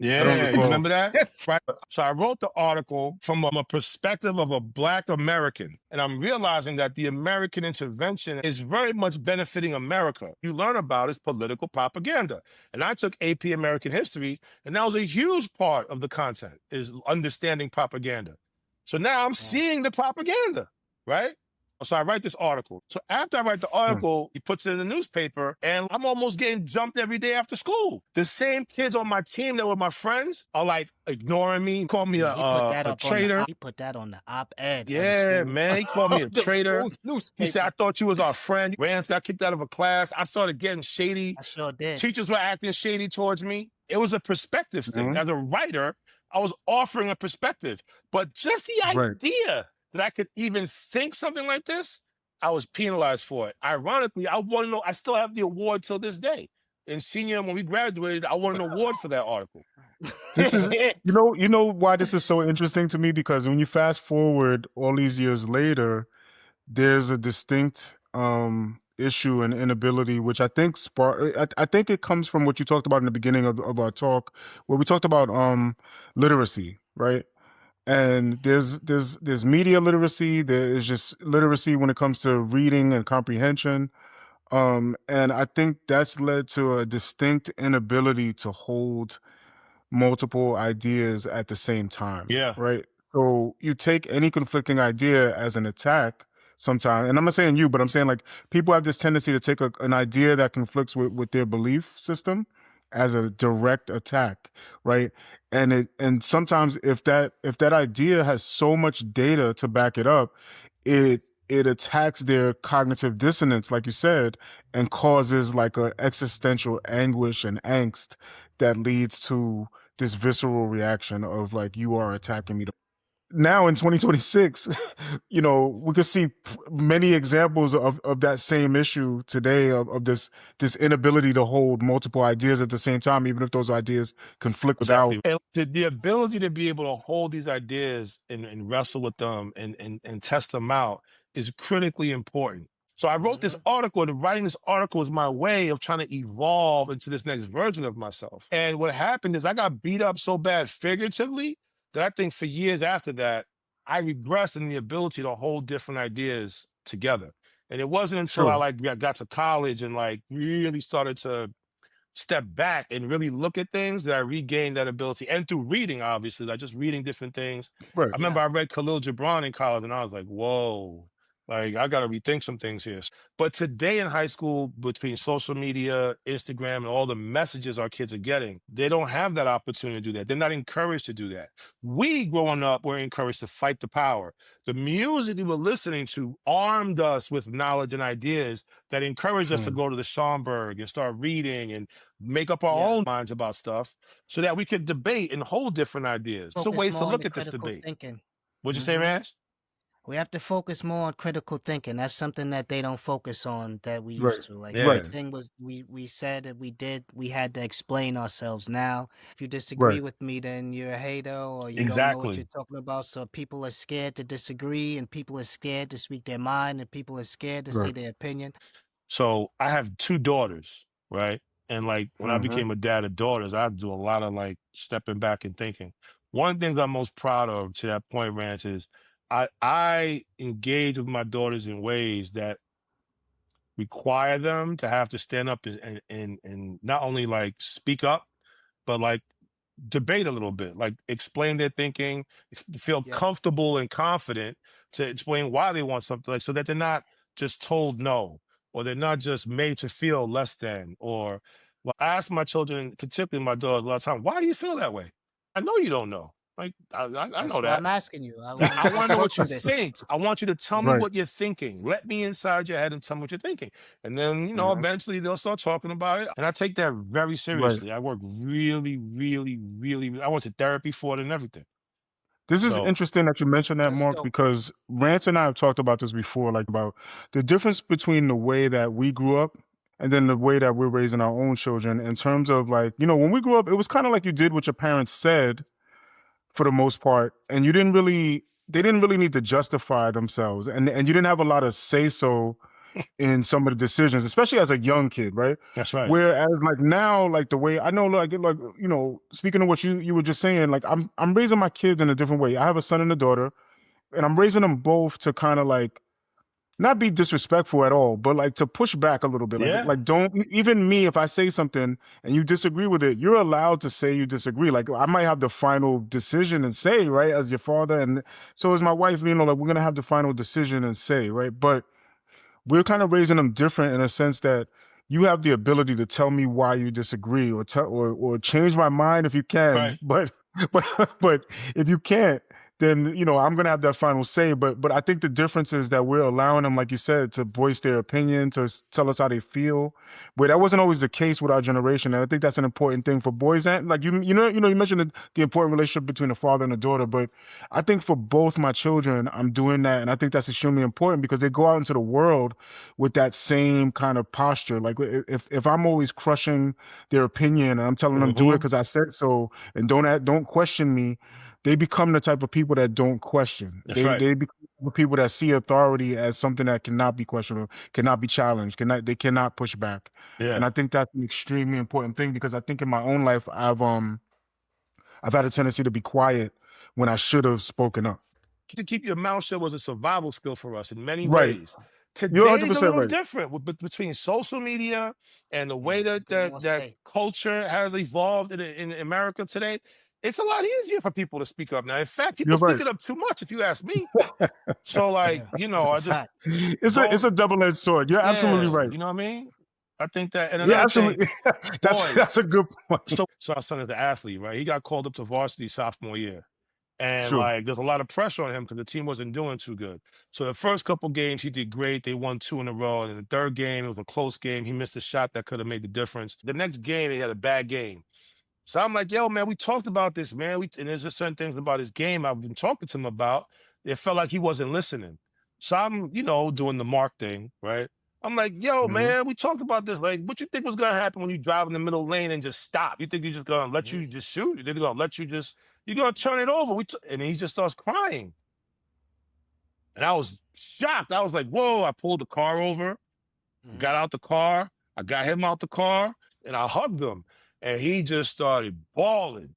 I don't Yeah, you recall. remember that? Right. So I wrote the article from a perspective of a Black American, and I'm realizing that the American intervention is very much benefiting America. You learn about is political propaganda. And I took AP American History, and that was a huge part of the content is understanding propaganda. So now I'm seeing the propaganda, right? So I write this article. So after I write the article, he puts it in the newspaper, and I'm almost getting jumped every day after school. The same kids on my team that were my friends are like ignoring me, call me Yeah, he put that a up on the traitor. he put that on the op-ed of the Yeah, school. man, he called me a the traitor. school newspaper. He said, I thought you was our friend. Rance got kicked out of a class. I started getting shady. I sure did. Teachers were acting shady towards me. It was a perspective thing. As a writer, I was offering a perspective. But just the Right. idea that I could even think something like this, I was penalized for it. Ironically, I want to know, I still have the award till this day. In senior, when we graduated, I won an award for that article. This is you know why this is so interesting to me, because when you fast forward all these years later, there's a distinct issue and inability, which I think I think it comes from what you talked about in the beginning of our talk, where we talked about literacy, right? And there's media literacy, there is just literacy when it comes to reading and comprehension. And I think that's led to a distinct inability to hold multiple ideas at the same time, Yeah. right? So you take any conflicting idea as an attack sometimes, and I'm not saying you, but I'm saying like people have this tendency to take an idea that conflicts with their belief system as a direct attack, right? And sometimes if that idea has so much data to back it up, it attacks their cognitive dissonance, like you said, and causes like a existential anguish and angst that leads to this visceral reaction of like, you are attacking me. Now in 2026, you know, we could see many examples of that same issue today, of this inability to hold multiple ideas at the same time, even if those ideas conflict Exactly. without. And the ability to be able to hold these ideas and wrestle with them and test them out is critically important. So I wrote this article, and writing this article is my way of trying to evolve into this next version of myself. And what happened is I got beat up so bad figuratively that I think for years after that, I regressed in the ability to hold different ideas together. And it wasn't until I Sure. like got to college and like really started to step back and really look at things that I regained that ability. And through reading, obviously, like just reading different things. Right. I remember I read Khalil Gibran in college, and I was like, whoa, like I got to rethink some things here. But today in high school, between social media, Instagram, and all the messages our kids are getting, they don't have that opportunity to do that. They're not encouraged to do that. We, growing up, were encouraged to fight the power. The music we were listening to armed us with knowledge and ideas that encouraged us to go to the Schomburg and start reading and make up our own minds about stuff so that we could debate and hold different ideas. So Focus ways to more on look the at this critical debate. thinking. What'd you say, Rance? We have to focus more on critical thinking. That's something that they don't focus on that we Right. used to. Like Yeah. everything was we said that we did, we had to explain ourselves. Now, if you disagree Right. with me, then you're a hater or you don't know what Exactly. you're talking about. So people are scared to disagree, and people are scared to speak their mind, and people are scared to say Right. their opinion. So I have two daughters, right? And like when I became a dad of daughters, I had to do a lot of like stepping back and thinking. One of the things I'm most proud of to that point, Rance, is I engage with my daughters in ways that require them to have to stand up and not only like speak up, but like debate a little bit, like explain their thinking, feel Yeah. comfortable and confident to explain why they want something, like so that they're not just told no, or they're not just made to feel less than, or well, I ask my children, particularly my daughters, a lot of time, why do you feel that way? I know you don't know. Like, I That's know why that. I'm asking you. I want Let's to know work what you on this. think. I want you to tell me Right. what you're thinking. Let me inside your head and tell me what you're thinking. And then, Mhm. eventually they'll start talking about it. And I take that very Right. seriously. I work really, really, really, I went to therapy for it and everything. This is So, interesting that you mentioned that, That's Mark, dope. because Rance and I have talked about this before, like about the difference between the way that we grew up and then the way that we're raising our own children in terms of like, when we grew up, it was kind of like you did what your parents said for the most part, and they didn't really need to justify themselves, and you didn't have a lot of say so in some of the decisions, especially as a young kid, right? that's right. Whereas like now, like the way I know, like speaking of what you were just saying, like I'm raising my kids in a different way. I have a son and a daughter, and I'm raising them both to kind of like not be disrespectful at all, but like to push back a little bit. Yeah. Like don't even me if I say something and you disagree with it, you're allowed to say you disagree. Like I might have the final decision and say, right, as your father, and so as my wife, like we're gonna have the final decision and say, right, but we're kind of raising them different in a sense that you have the ability to tell me why you disagree or or change my mind if you can, Right. but if you can't, then I'm gonna have that final say. But I think the difference is that we're allowing them, like you said, to voice their opinion, to tell us how they feel. But that wasn't always the case with our generation, and I think that's an important thing for boys. And like you mentioned the important relationship between a father and a daughter, but I think for both my children, I'm doing that, and I think that's extremely important because they go out into the world with that same kind of posture. Like if I'm always crushing their opinion and I'm telling them do it because I said so, and don't question me, they become the type of people that don't question. That's right. They become the people that see authority as something that cannot be questioned, or cannot be challenged, they cannot push back. Yeah. And I think that's an extremely important thing because I think in my own life I've had a tendency to be quiet when I should have spoken up. To keep your mouth shut was a survival skill for us in many Right. ways. You're Today's a 100% little right. different between social media and the way Yeah, that good well that said. culture has evolved in America today. It's a lot easier for people to speak up now. In fact, people You're right. speaking up too much, if you ask me. So, like, Yeah, that's a I just fact. It's a don't. double-edged sword. You're absolutely Yeah, right. you know what I mean. I think that, and Yeah, another thing, absolutely. boys. That's a good point. So our son is an athlete, right? He got called up to varsity sophomore year. And Sure. like, there's a lot of pressure on him because the team wasn't doing too good. So the first couple games, he did great. They won 2 in a row. And in the third game, it was a close game. He missed a shot that could have made the difference. The next game, he had a bad game. So I'm like, yo, man, we talked about this, man. And there's just certain things about his game I've been talking to him about. It felt like he wasn't listening. So I'm, doing the Mark thing, right? I'm like, yo, Mhm. man, we talked about this. Like, what you think was gonna happen when you drive in the middle lane and just stop? You think they're just gonna let Yeah. you just shoot? They're gonna let you you're gonna turn it over. And he just starts crying. And I was shocked. I was like, whoa, I pulled the car over, Mhm. got out the car, I got him out the car, and I hugged him. And he just started bawling.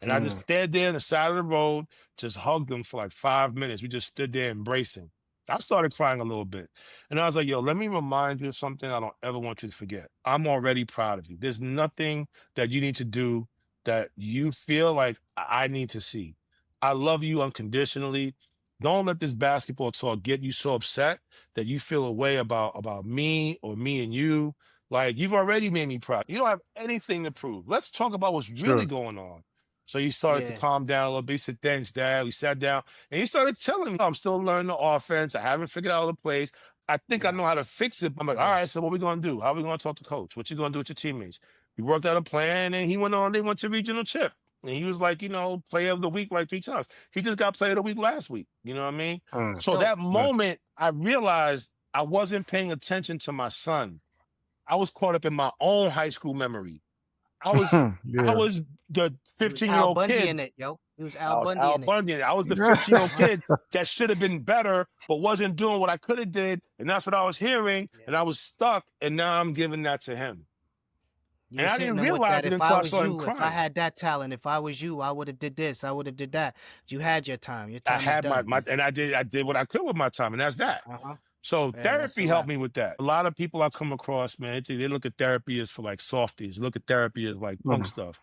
And I just Mm. stood there on the side of the road, just hugged him for like 5 minutes. We just stood there embracing. I started crying a little bit. And I was like, yo, let me remind you of something I don't ever want you to forget. I'm already proud of you. There's nothing that you need to do that you feel like I need to see. I love you unconditionally. Don't let this basketball talk get you so upset that you feel a way about me or me and you. Like, you've already made me proud. You don't have anything to prove. Let's talk about what's really Sure. going on. So he started to Yeah, calm down a little bit. He said, thanks, Dad. We sat down and he started telling me, I'm still learning the offense. I haven't figured out the plays. I think I yeah, know how to fix it. I'm like, all yeah, right, so what we going to do? How are we going to talk to coach? What you going to do with your teammates? We worked out a plan and he went on. They went to regional chip. And he was like, player of the week like 3 times. He just got player of the week last week. You know what I mean? Mm. that's So dope. that Yeah. moment, I realized I wasn't paying attention to my son. I was caught up in my own high school memory. I was I Yeah. was the He was Al 15-year-old Bundy kid. in it, yo. He was I Al was Bundy Al in it. Bundy. I was the 15-year-old Uh-huh. kid that should have been better, but wasn't doing what I could have did. And that's what I was hearing. Yeah. And I was stuck. And now I'm giving that to him. You And was I hitting didn't them with realize that. it If I until I was saw him you, if I crying. had that talent, if I was you, I would have did this. I would have did that. You had your time. Your I time is had my, done. and I did what I could with my time, and that's that. Uh-huh. So Yeah, that's a therapy helped wrap. me with that. A lot of people I come across, man, they look at therapy as for like softies, look at therapy as like punk Mm. stuff.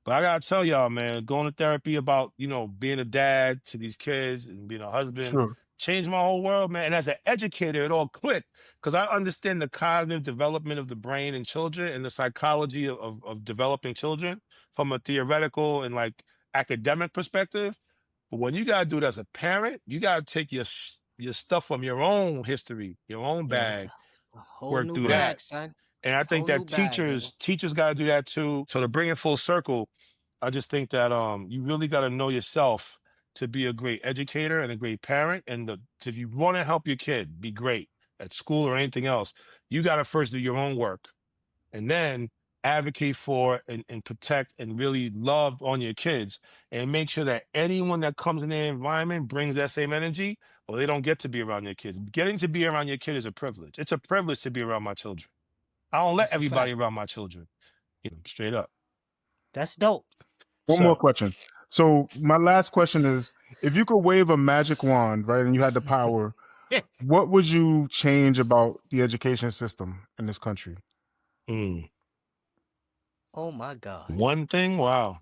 But I gotta tell y'all, man, going to therapy about, being a dad to these kids and being a husband Sure. changed my whole world, man. And as an educator, it all clicked because I understand the cognitive development of the brain in children and the psychology of developing children from a theoretical and like academic perspective. But when you gotta do it as a parent, you gotta take your stuff from your own history, your own Yeah, it's bag, a whole work new through bag, that. son. And I It's a whole think new that bag, yo. teachers got to do that too. So to bring it full circle, I just think that you really got to know yourself to be a great educator and a great parent. And if you want to help your kid be great at school or anything else, you got to first do your own work and then advocate for and protect and really love on your kids and make sure that anyone that comes in their environment brings that same energy, or they don't get to be around your kids. Getting to be around your kid is a privilege. It's a privilege to be around my children. I don't let That's a everybody fact. around my children, straight up. That's dope. One more So, question. So my last question is, if you could wave a magic wand, right, and you had the power, what would you change about the education system in this country? Oh my God. one thing, wow.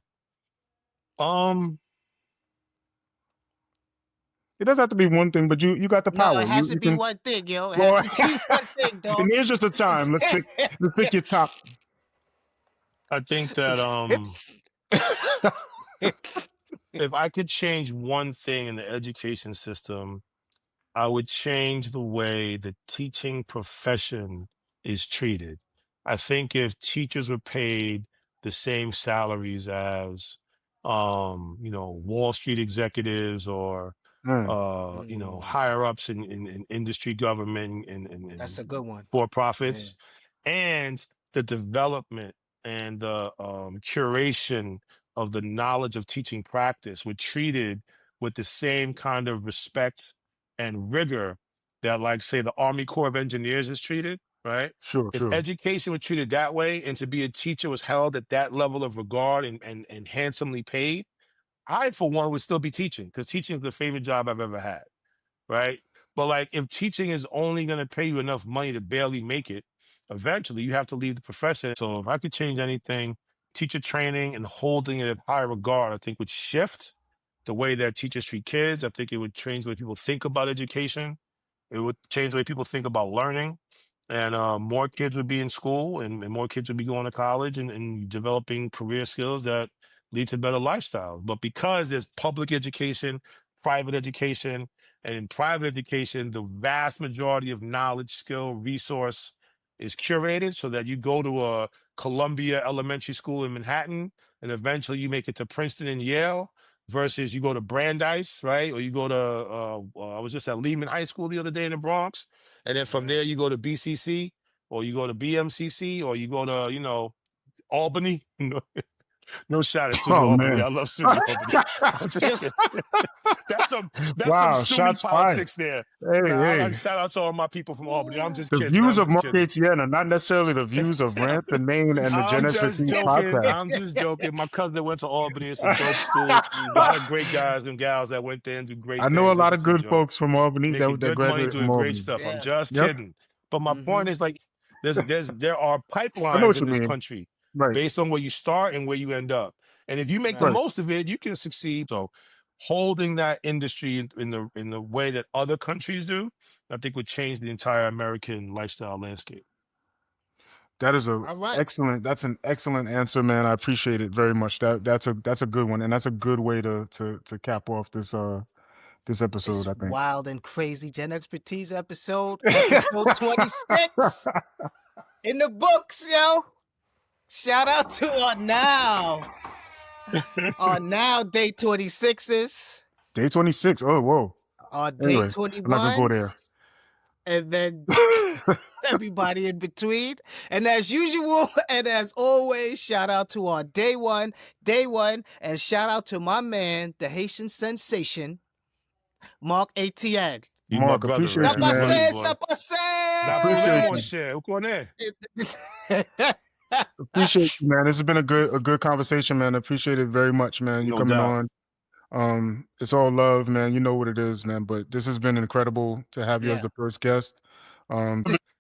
It doesn't have to be one thing, but you got the No, power. it has to You be can. one thing, yo. It has Well, to be one thing, in the dogs. interest of time, let's pick your top. I think that if I could change one thing in the education system, I would change the way the teaching profession is treated. I think if teachers were paid the same salaries as, Wall Street executives or, Mm, higher ups in industry, government, That's and a good one. for Yeah. profits, and the development and the curation of the knowledge of teaching practice were treated with the same kind of respect and rigor that, like, say, the Army Corps of Engineers is treated, right? sure, If sure. education was treated that way and to be a teacher was held at that level of regard and handsomely paid, I, for one, would still be teaching because teaching is the favorite job I've ever had, right? But like, if teaching is only going to pay you enough money to barely make it, eventually you have to leave the profession. So if I could change anything, teacher training and holding it at high regard, I think would shift the way that teachers treat kids. I think it would change the way people think about education. It would change the way people think about learning. And more kids would be in school and more kids would be going to college and developing career skills that lead to better lifestyles. But because there's public education, private education, and in private education, the vast majority of knowledge, skill, resource is curated so that you go to a Columbia Elementary School in Manhattan and eventually you make it to Princeton and Yale versus you go to Brandeis, right? Or you go to, I was just at Lehman High School the other day in the Bronx. And then from there, you go to BCC or you go to BMCC or you go to, Albany. No shot at SUNY Oh Albany. man. I love SUNY Albany. I'm just kidding. That's some Wow, SUNY shots fired. politics there. Hey, Nah, I hey. shout out to all my people from Albany. I'm just The kidding. views I'm of just Marc kidding. Etienne are not necessarily the views of Rant and Main and the Gen I'm just Expertise joking. podcast. I'm just joking. My cousin went to Albany. It's a dope school. A lot of great guys and gals that went there and do great I know a things. It's lot of just a good joke. folks from Albany Making that good money, graduated from doing great Albany. stuff. I'm Yeah. just Yep, kidding. But my Mm-hmm. point is, like, there are I know pipelines what in you this mean. country Right, based on where you start and where you end up. And if you make the Right. right. most of it, you can succeed. So holding that industry in the way that other countries do, I think would change the entire American lifestyle landscape. That is All right. that's an excellent answer, man. I appreciate it very much. That's a good one, and that's a good way to cap off this this episode, This I think. wild and crazy Gen Expertise episode 26 in the books, yo. Shout out to our now day 26s, Day 26. Oh, whoa. our day Anyway, I'm not gonna go there. 21s, and then everybody in between. And as usual, and as always, shout out to our day one, and shout out to my man, the Haitian sensation, Marc Etienne. You my Mark, brother, appreciate Ça you, man. man. Money, passe, boy. ça Na passe. problème, Appreciate mon you. cher. Où qu'on est? Appreciate you, man. This has been a good conversation, man. Appreciate it very much, man. You No coming doubt. on. It's all love, man. You know what it is, man. But this has been incredible to have you as Yeah. the first guest.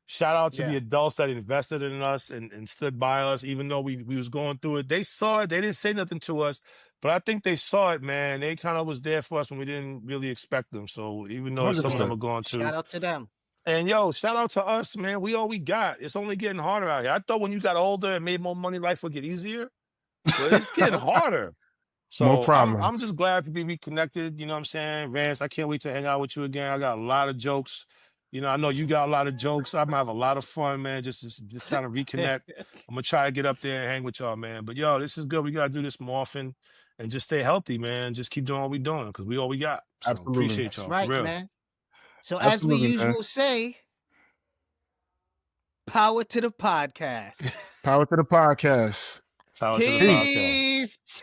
Shout out to Yeah. the adults that invested in us and stood by us, even though we was going through it. They saw it. They didn't say nothing to us, but I think they saw it, man. They kind of was there for us when we didn't really expect them. So even though some of them 100%. are going Shout to, out to them. and yo, shout out to us, man. We all we got. It's only getting harder out here. I thought when you got older and made more money, life would get easier, but it's getting harder. No So I'm problems. just glad to be reconnected. You know what I'm saying? Rance, I can't wait to hang out with you again. I got a lot of jokes. You know, I know you got a lot of jokes. I'm gonna have a lot of fun, man. Just trying to reconnect. I'm gonna try to get up there and hang with y'all, man. But yo, this is good. We gotta do this more often and just stay healthy, man. Just keep doing what we doing because we all we got. So Absolutely. appreciate That's y'all for right, real. man. So as we Absolutely, man. usual say, power to the podcast. Power to the podcast. Power to the podcast. Peace.